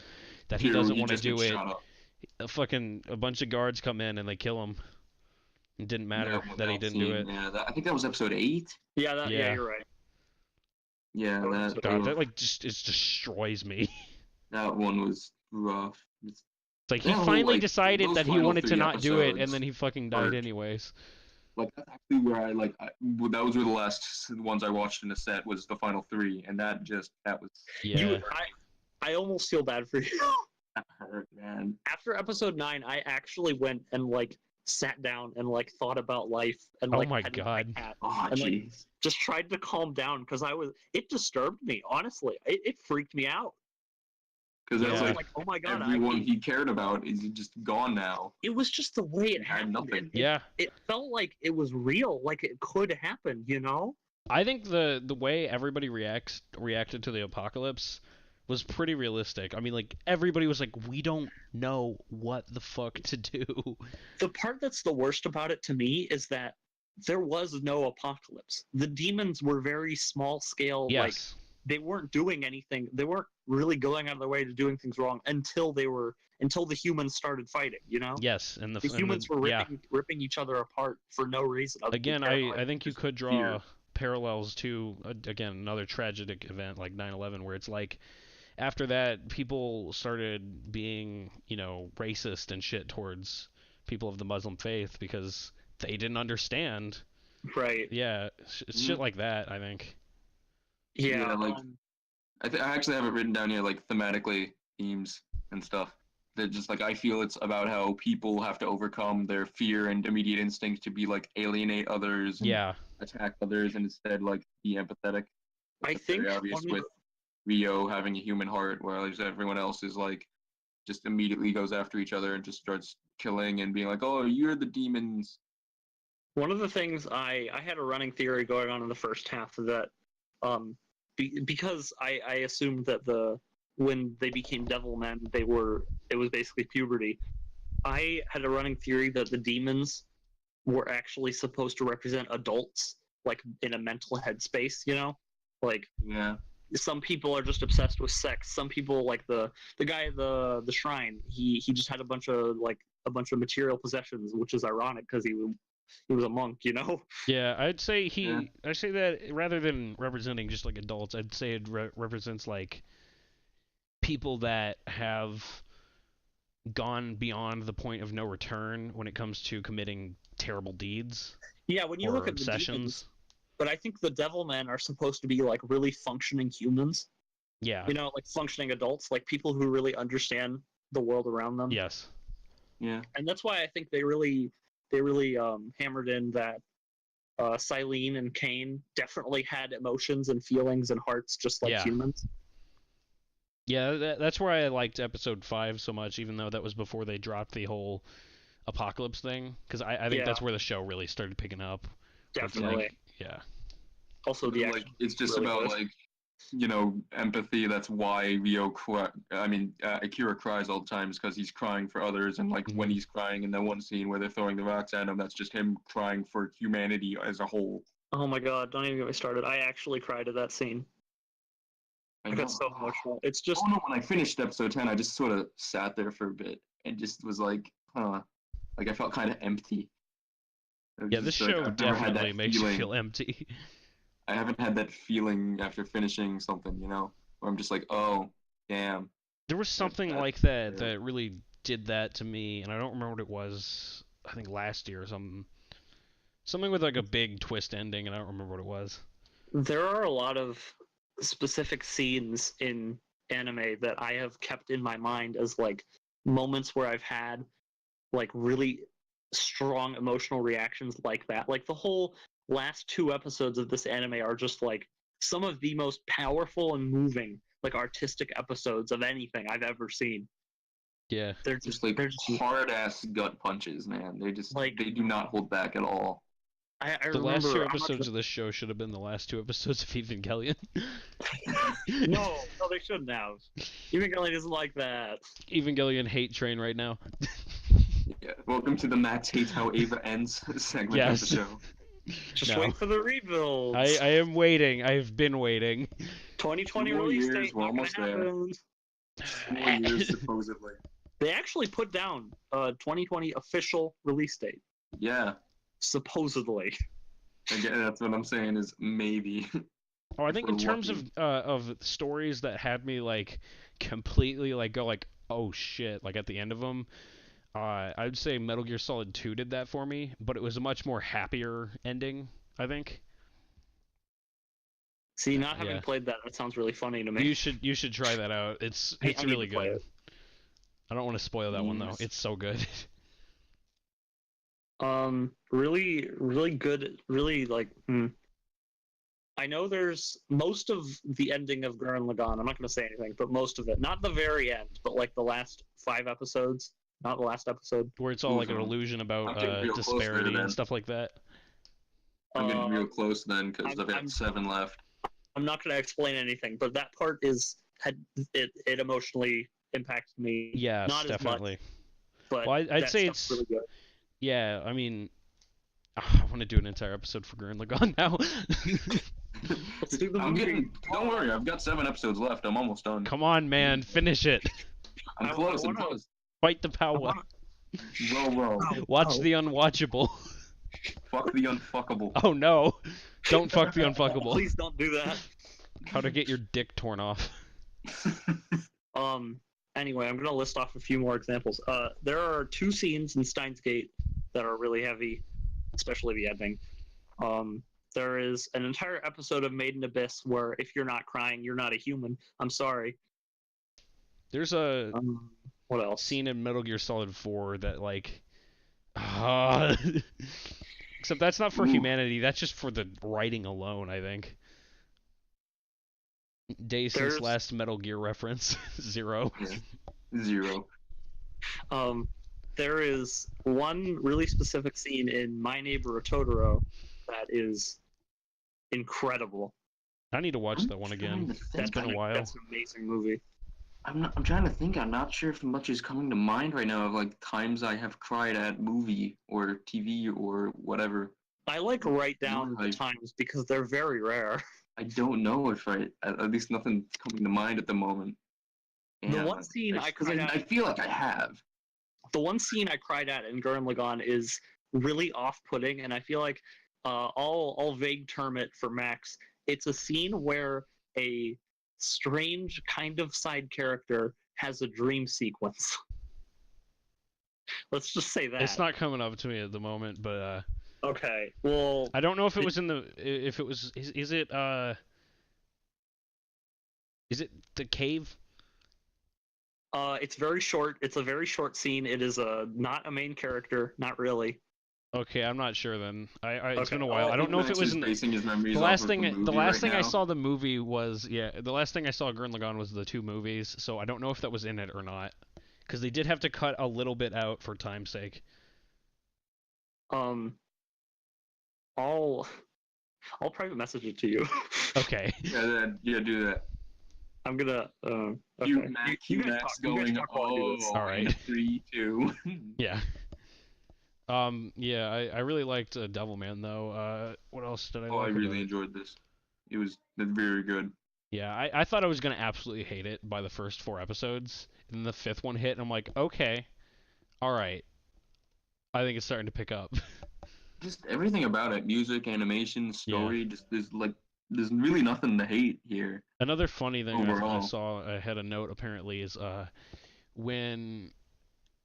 that he Here, doesn't you want to just do get it, shot up. a bunch of guards come in and they kill him. It didn't matter Yeah, that he didn't do it. Yeah, I think that was episode 8. Yeah, Yeah. you're right. Yeah, That was that, episode God, ugh, that like just it destroys me. that one was rough. It's like he Yeah, well, finally like, decided those that he final wanted to 3 not do it, and episodes then he fucking died are- anyways. Like that's actually where I like well, those were the last ones I watched in a set was the final 3, and that was Yeah. I almost feel bad for you. that hurt, man. After episode 9, I actually went and like sat down and like thought about life and Oh like my petted God. cat Oh and like jeez. just tried to calm down because it disturbed me, honestly. It freaked me out. Because Yeah. that's I was like like, oh my god, everyone he cared about is just gone now. it was just the way it Had happened. nothing. Yeah. It felt like it was real, like it could happen, you know? I think the way everybody reacted to the apocalypse was pretty realistic. I mean, like everybody was like, we don't know what the fuck to do. The part that's the worst about it to me is that there was no apocalypse. The demons were very small scale, like Yes. they weren't doing anything. They weren't really going out of their way to doing things wrong until the humans started fighting, you know? Yes, and The and humans were yeah. ripping each other apart for no reason. other than Again, paranoia. I think you Just could draw fear. parallels to again another tragic event like 9/11, where it's like after that people started being racist and shit towards people of the Muslim faith because they didn't understand. Right. Yeah, it's shit like that. I think. Yeah. Yeah, like- I actually have it written down here like thematically themes and stuff. That just like I feel it's about how people have to overcome their fear and immediate instinct to be like alienate others and Yeah. attack others and instead like be empathetic. I That's think very obvious one of with Rio having a human heart, whereas everyone else is like just immediately goes after each other and just starts killing and being like, "Oh, you're the demons." One of the things I had a running theory going on in the first half of that, because I assumed that when they became Devilmen, it was basically puberty. I had a running theory that the demons were actually supposed to represent adults, like in a mental headspace, you know, like Yeah. some people are just obsessed with sex. Some people, like the guy at the shrine, he just had a bunch of like a bunch of material possessions, which is ironic because he was a monk, you know. Yeah, I'd say Yeah. I'd say that rather than representing just like adults, I'd say it represents like people that have gone beyond the point of no return when it comes to committing terrible deeds Yeah, when you or look at the obsessions. demons, but I think the Devilmen are supposed to be like really functioning humans, Yeah. you know, like functioning adults, like people who really understand the world around them. Yes. Yeah. And that's why I think they really hammered in that Silene and Cain definitely had emotions and feelings and hearts just like Yeah. humans. Yeah, that's why I liked episode 5 so much, even though that was before they dropped the whole apocalypse thing, because I think Yeah. that's where the show really started picking up. It's Definitely. like, yeah. Also, the Like action it's just really about good. like empathy. That's why Akira cries all the time, is because he's crying for others, and like when Mhm. he's crying in that one scene where they're throwing the rocks at him, that's just him crying for humanity as a whole. Oh my god, don't even get me started. I actually cried at that scene. I got so emotional. It's just Oh no, when I finished episode 10, I just sort of sat there for a bit and just was like, huh. Like I felt kind of empty. It was Yeah, this just, like, show I've never had definitely that makes you feeling. feel empty. I haven't had that feeling after finishing something, where I'm just like, oh, damn. There was something that- like that yeah. that really did that to me, and I don't remember what it was. I think last year or something. Something with like a big twist ending, and I don't remember what it was. there are a lot of specific scenes in anime that I have kept in my mind as like moments where I've had like really strong emotional reactions like that. Like the whole last 2 episodes of this anime are just like some of the most powerful and moving like artistic episodes of anything I've ever seen. Yeah. They're Just like they're just hard ass gut punches, man. They just Like- they do not hold back at all. I The last 2 remember episodes of this show should have been the last 2 episodes of Evangelion. no, they shouldn't have. Evangelion isn't like that. Evangelion hate train right now. Yeah. Welcome to the Max hates how Ava ends segment Yes. of the show. Just No. wait for the rebuilds. I am waiting. I've been waiting. 2020 2 more release years, date. we're Not gonna almost there. happen. 2 more years, supposedly. They actually put down 2020 official release date, Yeah. supposedly. Again, that's what I'm saying is maybe. Oh, I If think we're in terms lucky. of stories that had me like completely like go like, oh shit, like at the end of them, I'd say Metal Gear Solid 2 did that for me, but it was a much more happier ending, I think. See, not having Yeah. played that, that sounds really funny to me. You should try that out. It's I need really to play good. it. I don't want to spoil that one though. Yes. It's so good. Really, really good. Really like. I know there's most of the ending of Gurren Lagann. I'm not going to say anything, but most of it, not the very end, but like the last 5 episodes, not the last episode. Where it's all like an Mhm. illusion about I'm getting real close there, disparity then. and stuff like that. I'm getting Uh, real close then because I'm- I've got I'm- 7 left. I'm not going to explain anything, but that part it emotionally impacted me. Yes, not definitely. as much, but Well, I'd that say stuff's it's really good. yeah. I mean, I want to do an entire episode for Gurren Lagann now. Let's do the I'm movie. getting. Don't worry, I've got 7 episodes left. I'm almost done. Come on, man, finish it. I'm I close. I'm wanna- close. Fight the I power. wanna- Row. Watch Oh. the unwatchable. Fuck the unfuckable. Oh no! Don't fuck the unfuckable. Please don't do that. How to get your dick torn off. Anyway, I'm gonna list off a few more examples. There are 2 scenes in Steins Gate that are really heavy, especially the ending. There is an entire episode of Made in Abyss where if you're not crying, you're not a human. I'm sorry. There's a What else? scene in Metal Gear Solid 4 that like except that's not for Ooh. humanity, that's just for the writing alone, I think. Day since There's- last Metal Gear reference. 0. Yeah. 0. There is one really specific scene in My Neighbor Totoro that is incredible. I need to watch that one again. It's been a while. That's an amazing movie. I'm trying to think. I'm not sure if much is coming to mind right now of like times I have cried at movie or TV or whatever. I like write down the Right. times because they're very rare. I don't know if at least nothing's coming to mind at the moment. The one scene I because cried I at- feel like I have. the one scene I cried at in Gurren Lagann is really off-putting, and I feel like I'll vague term it for Max. It's a scene where a strange kind of side character has a dream sequence. Let's just say that. It's not coming up to me at the moment, but Okay. Well, I don't know if it was in the if it was is it the cave? it's very short. It's a very short scene. It is not a main character, not really. Okay, I'm not sure then. It's Okay. been a while. I don't know if it was in the basing his memories the off last of thing. the The movie last right thing I now. saw the movie was the last thing I saw Gurren Lagann was the 2 movies. So I don't know if that was in it or not, because they did have to cut a little bit out for time's sake. I'll private message it to you. Okay. Yeah, do that. I'm gonna. Okay. You Max You guys talk. You guys going, talk while I do this. All right. in 3, 2. Yeah. Yeah, I really liked Devilman though. What else did I Oh, I like really about it? enjoyed this. It was very good. Yeah, I thought I was gonna absolutely hate it by the first 4 episodes, and then the 5th one hit, and I'm like, okay, all right. I think it's starting to pick up. Just everything about it, music, animation, story, just there's really nothing to hate here. Another funny thing I Overall. saw, I had a note apparently, is when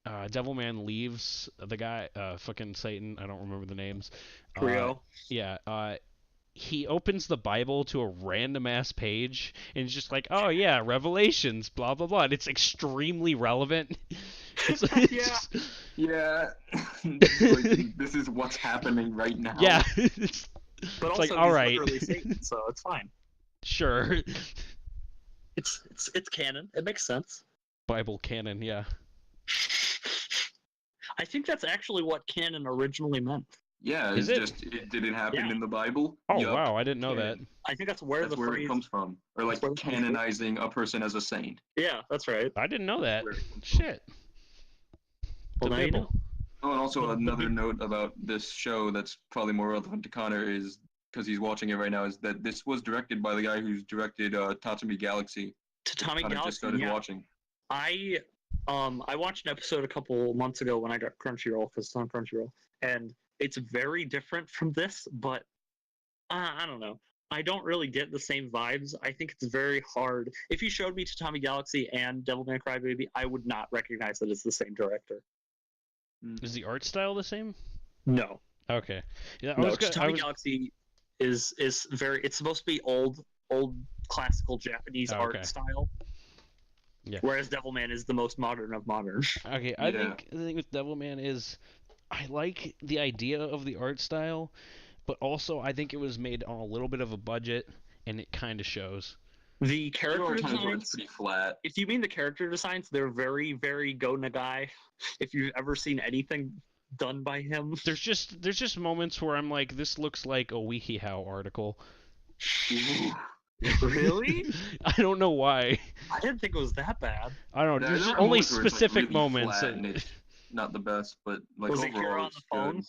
Devilman leaves the guy, fucking Satan, I don't remember the names. Rio. Yeah, he opens the Bible to a random ass page and it's just like, oh yeah, Revelations, blah blah blah. And it's extremely relevant. It's Yeah. Yeah, this is what's happening right now. Yeah. But It's also, like, he's all right. literally Satan, so it's fine. Sure. It's canon. It makes sense. Bible canon, yeah. I think that's actually what canon originally meant. Yeah, Is it's it? just did it happen Yeah. in the Bible? Oh Yup. wow, I didn't know that. Canon. I think that's where That's the where phrase. it comes from, or like That's where it comes from. canonizing a person as a saint. Yeah, that's right. I didn't know that. Where it comes from. Shit. Well, The now you Bible. know. Oh, and also The another big- note about this show that's probably more relevant to Connor is because he's watching it right now is that this was directed by the guy who's directed Tatami Galaxy. Tatami Connor just Galaxy. started Yeah. watching. I watched an episode a couple months ago when I got Crunchyroll because it's on Crunchyroll, and it's very different from this. But I don't know. I don't really get the same vibes. I think it's very hard. If you showed me Tatami Galaxy and Devilman Crybaby, I would not recognize that it's the same director. Is the art style the same? No, Okay. Yeah, no. Tatami Galaxy is very. It's supposed to be old classical Japanese Oh, okay. art style. Yeah. Whereas Devilman is the most modern of modern. Okay, I Yeah. think the thing with Devilman is I like the idea of the art style, but also I think it was made on a little bit of a budget, and it kind of shows. The There are character times where designs. it's pretty flat. If you mean the character designs, they're very, very Go Nagai. If you've ever seen anything done by him, There's just moments where I'm like, this looks like a WikiHow article. Ooh. Really? I don't know why. I didn't think it was that bad. I don't know. There There's are only moments where it's, like, specific really moments. flat and it's not the best, but like Was it overall Kira on it's the phone? good.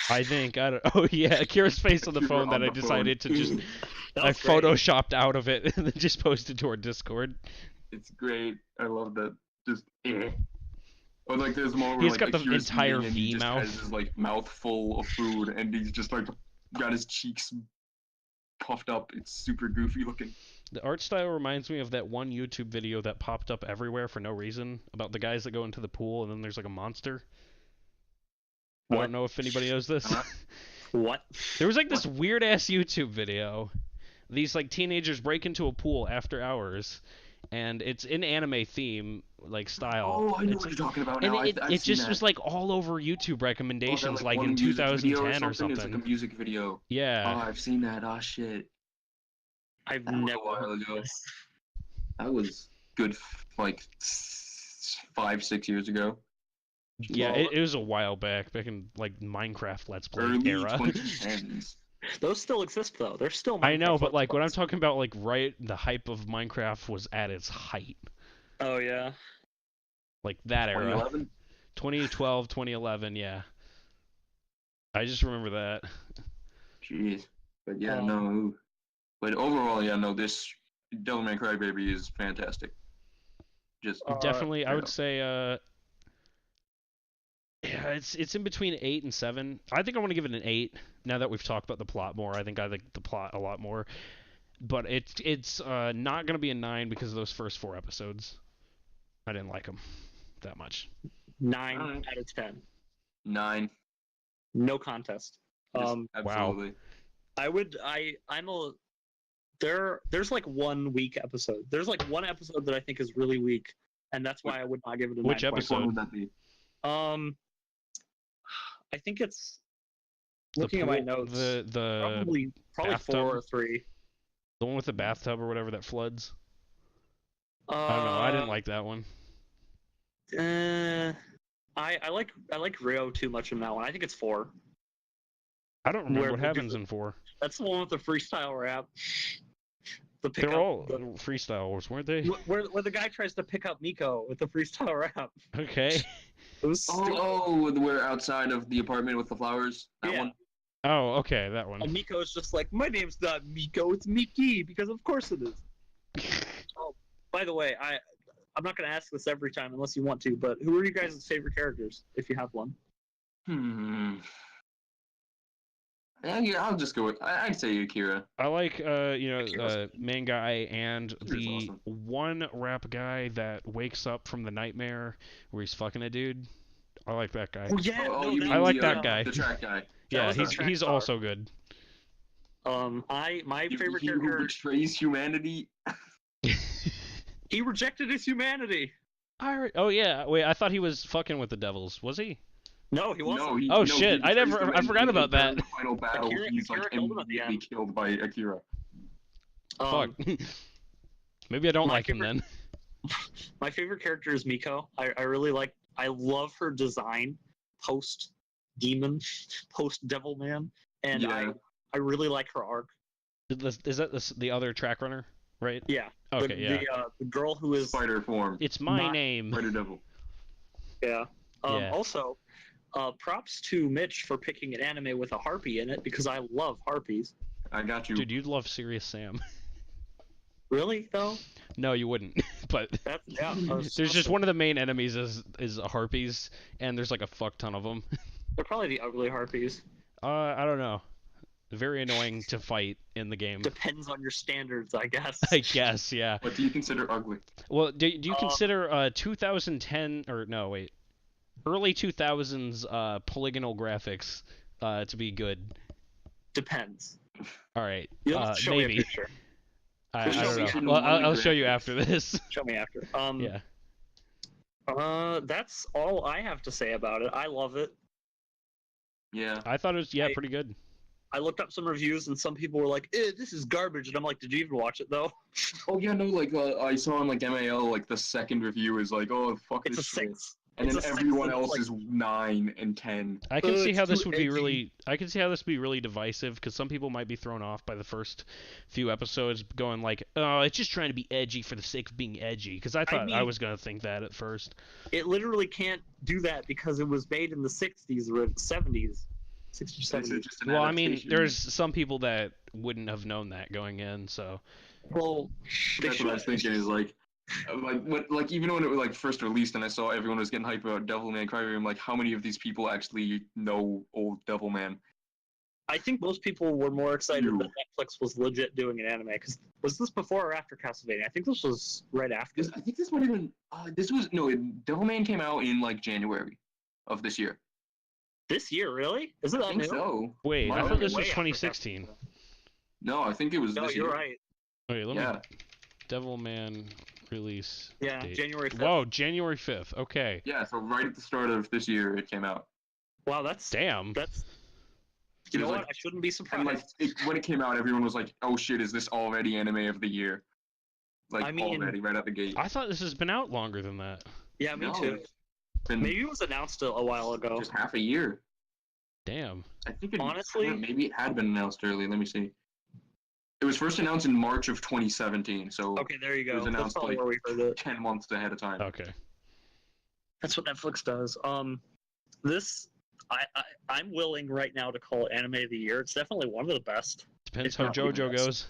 I think I don't. Oh yeah, Kira's face on the Kira phone that on I the phone. decided to just That I was great. photoshopped out of it and then just posted to our Discord. It's great. I love that. Just or like there's more where He's like got the Akira's entire eating and he V just mouth. has his like mouth full of food and he's just like got his cheeks puffed up. It's super goofy looking. The art style reminds me of that one YouTube video that popped up everywhere for no reason about the guys that go into the pool and then there's like a monster. I What? don't know if anybody knows this. Huh? What? There was like this weird ass YouTube video. These like teenagers break into a pool after hours, and it's in anime theme like style. Oh, I know It's what like- you're talking about and now. it I've it seen just that. was like all over YouTube recommendations, like one in music video 2010 or It's something. like a music video. Yeah. Oh, I've seen that. Oh shit. I've That was a never while heard of ago. this. That was good like 5-6 years ago. Yeah, it was a while back in like Minecraft Let's Play Early era. 2010s. Those still exist though. They're still. I know, Minecraft but like what I'm Let's talking about, like the hype of Minecraft was at its height, Plays. Oh yeah. like that era, 2011? 2012, 2011, yeah. I just remember that. Jeez. But yeah, Um, no. But overall, yeah, no, this Devilman Crybaby is fantastic. Just Definitely, I would yeah. say Yeah, it's in between 8 and 7. I think I want to give it an 8. Now that we've talked about the plot more, I think I like the plot a lot more. But it's not gonna be a 9 because of those first 4 episodes. I didn't like them that much. 9 Alright. out of 10. 9. No contest. Yes, absolutely. There's like one weak episode. There's like one episode that I think is really weak, and that's why I would not give it a 9. Which Which one episode? would that be? I think it's looking at my notes. The Probably bathtub? 4 or 3. the one with the bathtub or whatever that floods. I don't know. I didn't like that one. I like Rio too much in that one. I think it's 4. I don't remember Where what the happens different- in 4. That's the one with the freestyle rap. The They're pickup, all freestyles, weren't they? where the guy tries to pick up Miko with the freestyle rap. Okay. It was stupid. Oh, we're outside of the apartment with the flowers. That Yeah. one. Oh, okay, that one. And Miko's just like, my name's not Miko, it's Miki, because of course it is. By the way, I'm not going to ask this every time unless you want to, but who are you guys' favorite characters, if you have one? Yeah, I'll just go with. I'd say Akira. I like Akira's- main guy and Akira's the awesome. one rap guy that wakes up from the nightmare where he's fucking a dude. I like that guy. Oh yeah, Oh, no, you that mean I like was, that guy. The track guy. Yeah, was the he's track he's star. also good. My favorite He who character. betrays humanity. He rejected his humanity. Oh yeah, wait, I thought he was fucking with the devils. Was he? No, he wasn't. No, he, Oh, no, shit, he I betrays never- I humanity, forgot and about during that. The final battle, Akira he's like killed him at the immediately end. killed by Akira. Fuck. Maybe I don't my like him favorite- then. My favorite character is Miko. I really like. I love her design, post demon, post Devilman, and Yeah. I really like her arc. Is that the other track runner, right? Yeah. Okay, yeah. The girl who is Spider form. It's my not- name. Spider Devil. yeah. Yeah. Also, props to Mitch for picking an anime with a harpy in it because I love harpies. I got you. Dude, you'd love Serious Sam. Really though? No, you wouldn't. But That's yeah. there's just one of the main enemies is harpies, and there's like a fuck ton of them. They're probably the ugly harpies. I don't know. Very annoying to fight in the game. Depends on your standards, I guess. I guess, yeah. What do you consider ugly? Well, do you consider 2010 or no, wait, early 2000s polygonal graphics to be good? Depends. All right, You'll have to show me a maybe. picture. I Show me don't know. Well, I'll show you graphics. after this. Show me after. Yeah. That's all I have to say about it. I love it. Yeah. I thought it was pretty good. I looked up some reviews and some people were like, this is garbage. And I'm like, did you even watch it though? Oh yeah, no, like I saw on like MAL, like the second review is like, oh fuck It's a this shit. 6. And It's then a 6 everyone and it's else like- is 9 and 10. I can see it's how this too would be edgy. really. I can see how this would be really divisive because some people might be thrown off by the first few episodes, going like, "Oh, it's just trying to be edgy for the sake of being edgy." Because I thought I mean- was gonna think that at first. It literally can't do that because it was made in the 60s or 70s. 60s, This 70s. is just an Well, I mean, adaptation. there's some people that wouldn't have known that going in, so. Well, they That's what I was should. thinking is like even when it was like first released and I saw everyone was getting hyped about Devilman Crybaby, I'm like, how many of these people actually know old Devilman? I think most people were more excited Ew. that Netflix was legit doing an anime. Because was this before or after Castlevania? I think this was right after. I think this might have been Devilman came out in like January of this year. This year, really? Is it I that think new? so. Wait, I Wow. thought this Way was after 2016. Castlevania. No, I think it was No, this you're year. right. Wait, let Yeah. me. Devilman release. Yeah, date. January 5th. Whoa, January 5th. Okay. Yeah, so right at the start of this year it came out. Wow, that's Damn. You It know was what? like- I shouldn't be surprised. And like when it came out, everyone was like, "Oh shit, is this already anime of the year?" Like I mean- already, right out the gate. I thought this has been out longer than that. Yeah, me No, too. it's been Maybe it was announced a while ago. just half a year. Damn. I think it Honestly- maybe it had been announced early. Let me see. It was first announced in March of 2017, so Okay, there you It go. was That's announced, probably like- where we heard it. 10 months ahead of time. Okay. That's what Netflix does. This I'm willing right now to call it anime of the year. It's definitely one of the best. Depends It's how not JoJo even- goes.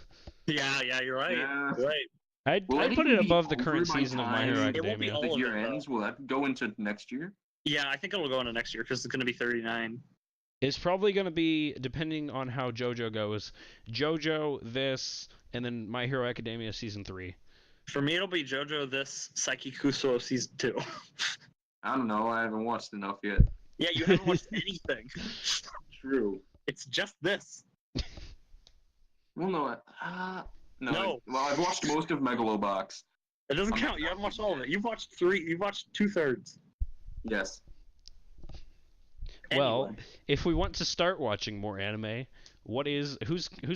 Yeah, you're right. Yeah. You're right. I'd Will put even it be above the over current by season of My Hero time It won't be Academia. all the of year it, though. ends? Will that go into next year? Yeah, I think it'll go into next year because it's going to be 39. It's probably going to be, depending on how JoJo goes, JoJo, this, and then My Hero Academia Season 3. For me, it'll be JoJo this, Saiki Kuso Season 2. I don't know. I haven't watched enough yet. Yeah, you haven't watched anything. True. It's just this. Well, no. No. No. Well, I've watched most of Megalobox. It doesn't count. You haven't watched all of it. You've watched 2/3. Yes. Well, Anyway. if we want to start watching more anime, who's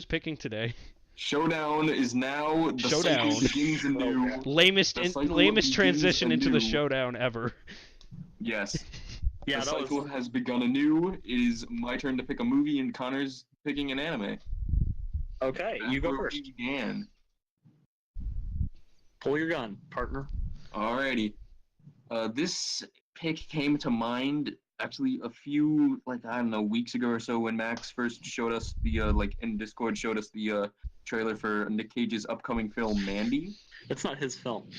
picking today? Showdown is now the Showdown. cycle begins anew. Lamest The cycle lamest begins transition into the anew. showdown ever. Yes. Yeah, the that cycle was. has begun anew. It is my turn to pick a movie, and Connor's picking an anime. Okay, That's you go where first. we began. Pull your gun, partner. Alrighty. This pick came to mind actually a few, I don't know, weeks ago or so when Max first showed us the, in Discord showed us the trailer for Nick Cage's upcoming film, Mandy. It's not his film.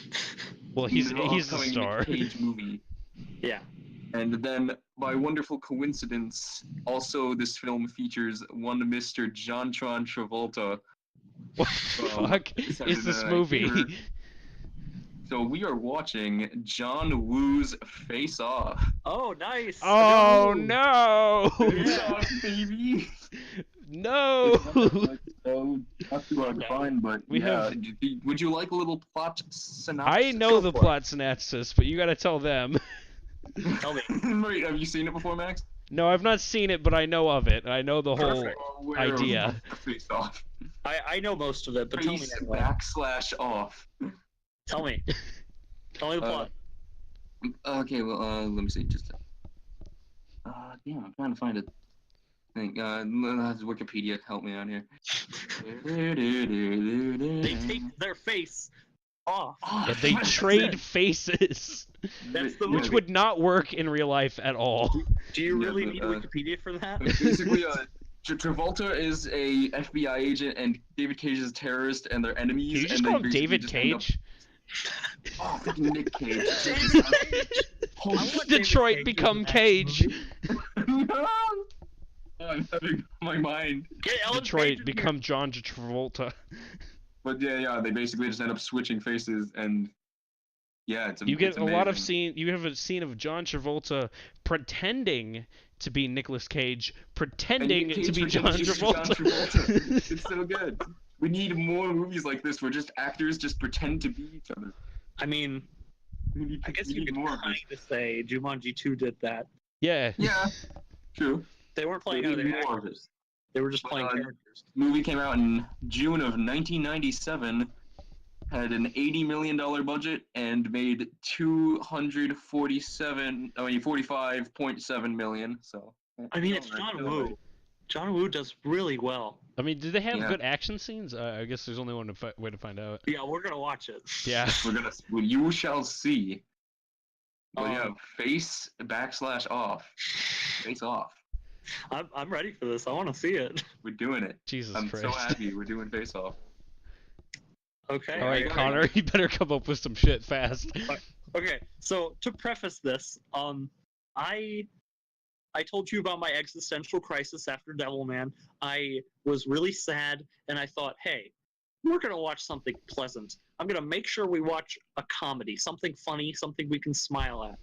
Well, he's The the upcoming star. Nick Cage movie. Yeah. And then, by wonderful coincidence, also this film features one Mr. John Travolta. What the fuck is this movie? Fever. So we are watching John Woo's Face Off. Oh, nice. Oh no! Face Off, baby. No! So not too hard to find, but We yeah. have- Would you like a little plot synopsis? I know Go the for it. plot synopsis, but you gotta tell them. Tell me. Wait, have you seen it before, Max? No, I've not seen it, but I know of it. I know the whole. Perfect. Aware idea. of Face Off. I know most of it, but tell me Face anyway. /off. Tell me. Tell me the plot. Okay, well, let me see. Just. Damn, I'm trying to find it. Wikipedia help me out here. They take their face off. Yeah, they trade faces, That's the which movie. would not work in real life at all. Do you Yeah, really but, need Wikipedia for that? Basically, Travolta is a FBI agent, and David Cage is a terrorist, and they're enemies. Can you just and call they him basically David just end up- Cage? Oh, freaking Nick Cage. David Cage. Holy I want shit. David Detroit Cage become in the next Cage. movie. No! Oh, I'm having my mind. Get Ellen Detroit Page in here. become John Travolta. But yeah, they basically just end up switching faces, and yeah, it's You get it's a lot of amazing. scene. You have a scene of John Travolta pretending to be Nicolas Cage, And pretending Nick to Cage be pretends John to be John Travolta. Travolta. It's so good. We need more movies like this where just actors just pretend to be each other. I mean, We need, I guess we you need could more of kind this. of say Jumanji 2 did that. Yeah. Yeah, true. They weren't We playing out need their more of actors. it. They were just But, playing characters. Movie came out in June of 1997, had an $80 million budget, and made 45.7 million. So. I mean, it's alright, John alright. Woo. John Woo does really well. I mean, did they have Yeah. good action scenes? I guess there's only one way to find out. Yeah, we're gonna watch it. Yeah. Well, you shall see. But yeah, Um, face /off. Face off. I'm ready for this. I want to see it. We're doing it. Jesus I'm Christ. so happy we're doing face off. Okay. All right, I got it. Connor, you better come up with some shit fast. Okay, so to preface this, I told you about my existential crisis after Devilman. I was really sad, and I thought, hey, we're gonna watch something pleasant. I'm gonna make sure we watch a comedy, something funny, something we can smile at.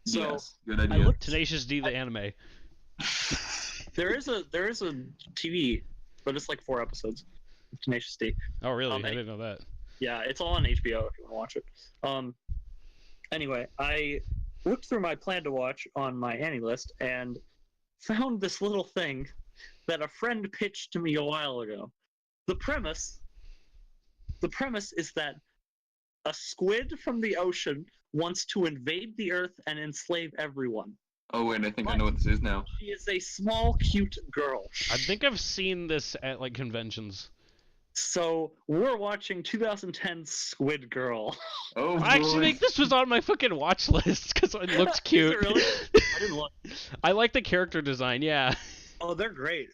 So Yes, good I idea. looked. Tenacious D, the anime. There is a TV, but it's like 4 episodes. Tenacious D. Oh, really? Um, I didn't know that. Yeah, it's all on HBO if you want to watch it. Anyway, I looked through my plan to watch on my Annie list and found this little thing that a friend pitched to me a while ago. The premise is that a squid from the ocean wants to invade the Earth and enslave everyone. Oh wait, I think I know what this is now. She is a small, cute girl. I think I've seen this at like conventions. So we're watching 2010's Squid Girl. Oh, I actually boy. think this was on my fucking watch list because it looked Is cute. it really? I didn't look. I like the character design. Yeah. Oh, they're great.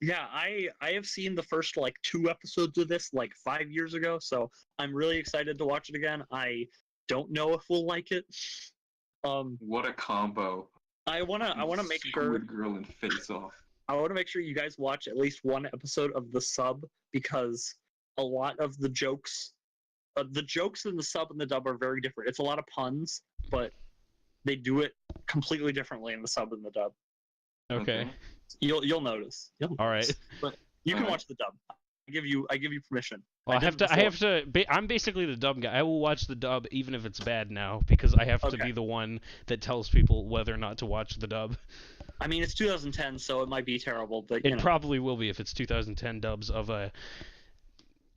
Yeah, I have seen the first like 2 episodes of this like 5 years ago, so I'm really excited to watch it again. I don't know if we'll like it. What a combo. I wanna make sure Squid Girl and Face Off. I want to make sure you guys watch at least one episode of the sub because a lot of the jokes in the sub and the dub are very different. It's a lot of puns, but they do it completely differently in the sub and the dub. Okay. You'll notice. All right. But you can Alright. watch the dub. I give you permission. Well, did it before. I'm basically the dub guy. I will watch the dub even if it's bad now because I have to Okay. be the one that tells people whether or not to watch the dub. I mean, it's 2010, so it might be terrible, but you It know. probably will be if it's 2010 dubs of a,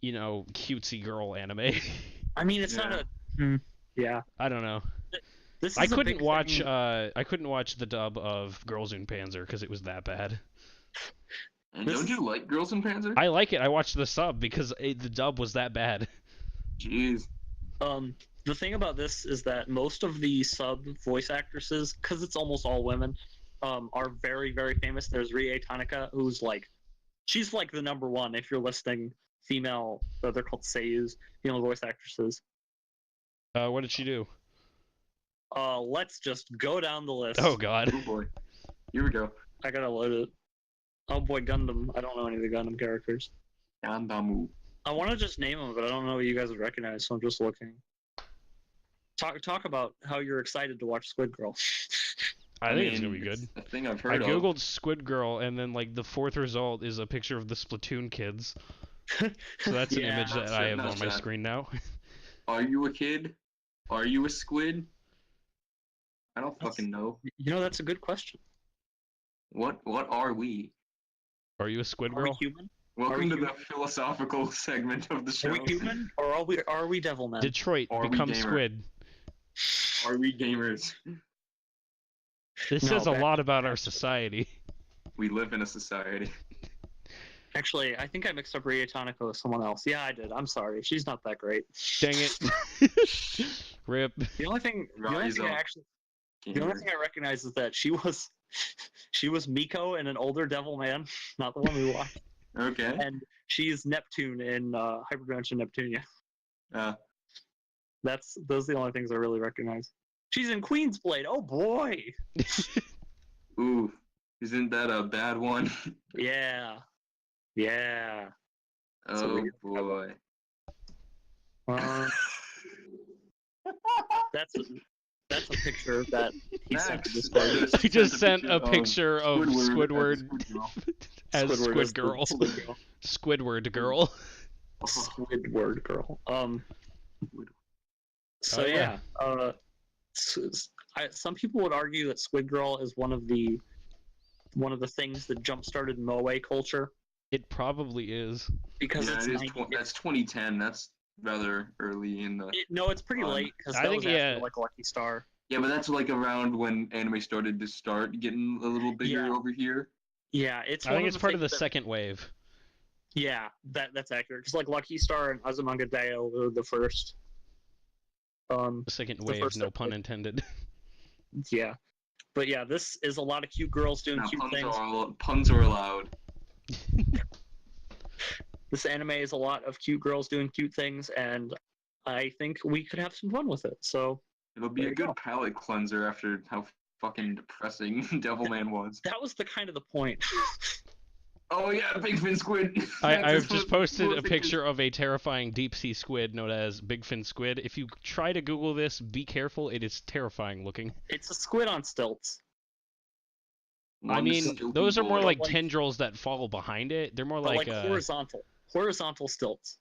cutesy girl anime. I mean, it's not a. Yeah. I don't know. This is I a couldn't big watch. thing. I couldn't watch the dub of Girls in Panzer because it was that bad. And This- don't you like Girls in Panzer? I like it. I watched the sub because the dub was that bad. Jeez. The thing about this is that most of the sub voice actresses, because it's almost all women, are very, very famous. There's Rie Tanaka, who's she's like the number one if you're listing female, they're called seiyus, female voice actresses. What did she do? Let's just go down the list. Oh God. Oh boy. Here we go. I gotta load it. Oh boy, Gundam. I don't know any of the Gundam characters. Gandamu. I want to just name them, but I don't know what you guys would recognize, so I'm just looking. Talk about how you're excited to watch Squid Girl. I think it's gonna be good. It's a thing I've I heard of. googled Squid Girl, and then the fourth result is a picture of the Splatoon kids. So that's an Yeah. image that Not I sad, have not on my sad. screen now. Are you a kid? Are you a squid? I don't fucking know. That's a good question. What are we? Are you a Squid Are we Girl? human? Welcome to you- the philosophical segment of the show. Are we human, or are we Devilman? Detroit, Are we become gamer? Squid. Are we gamers? This No, says a back- lot about our society. We live in a society. Actually, I think I mixed up Rie Tanaka with someone else. Yeah, I did. I'm sorry. She's not that great. Dang it. Rip. The only thing Rise up, the only thing I recognize is that she was Miko in an older Devilman, not the one we watched, Okay. and she's Neptune in Hyperdimension Neptunia. Those are the only things I really recognize. She's in Queen's Blade. Oh boy. Ooh, isn't that a bad one? Yeah. Yeah. That's a Oh weird boy. Uh, that's a picture that he sent to Discord. I just sent a picture of Squidward Squidward as Squidward Squid is the Girl. Squid Girl. Squidward Girl. Squidward Girl. So Oh, yeah. yeah. Some people would argue that Squid Girl is one of the things that jump-started moe culture It probably is. because Yeah, it's it is 90 that's 2010. That's rather early in the. no, it's pretty late because I that think, was after yeah. Lucky Star. Yeah, but that's around when anime started to start getting a little bigger Yeah. over here. Yeah, it's. I one think of it's part of the things that- second wave. Yeah, that's accurate. Because Lucky Star and Azumanga Daioh were the first. The second The wave, first no second pun wave. intended. Yeah, but yeah, this is a lot of cute girls doing Now, cute things. puns are allowed. This anime is a lot of cute girls doing cute things, and I think we could have some fun with it. So It'll be There a you good go. palate cleanser after how fucking depressing Devilman was. that was the point. Oh yeah, Big Fin Squid. I've just posted a picture of a terrifying deep sea squid known as Big Fin Squid. If you try to Google this, be careful. It is terrifying looking. It's a squid on stilts. I mean, those are more like like- tendrils that fall behind it. They're more But like, horizontal stilts.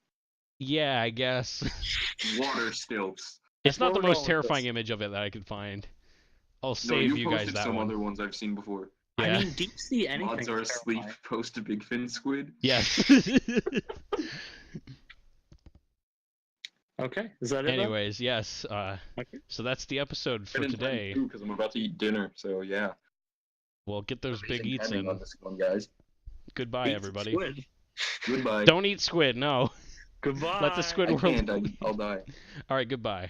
yeah, I guess. water stilts. It's not where the we're most going with terrifying this. image of it that I could find. I'll No, save you guys posted that some one. other ones I've seen before. Yeah. I mean, deep sea anything. Mods are is asleep. terrifying. Post a Big Fin Squid. Yes. Okay, is that it? then? Anyways, yes. Okay. So that's the episode for today. Because I'm about to eat dinner. So yeah. Well, get those big Amazing eats timing in. on this one, guys. Goodbye, Eat everybody. squid. Goodbye. Don't eat squid. No. Goodbye. Let the squid I world. can't. I'll die. All right. Goodbye.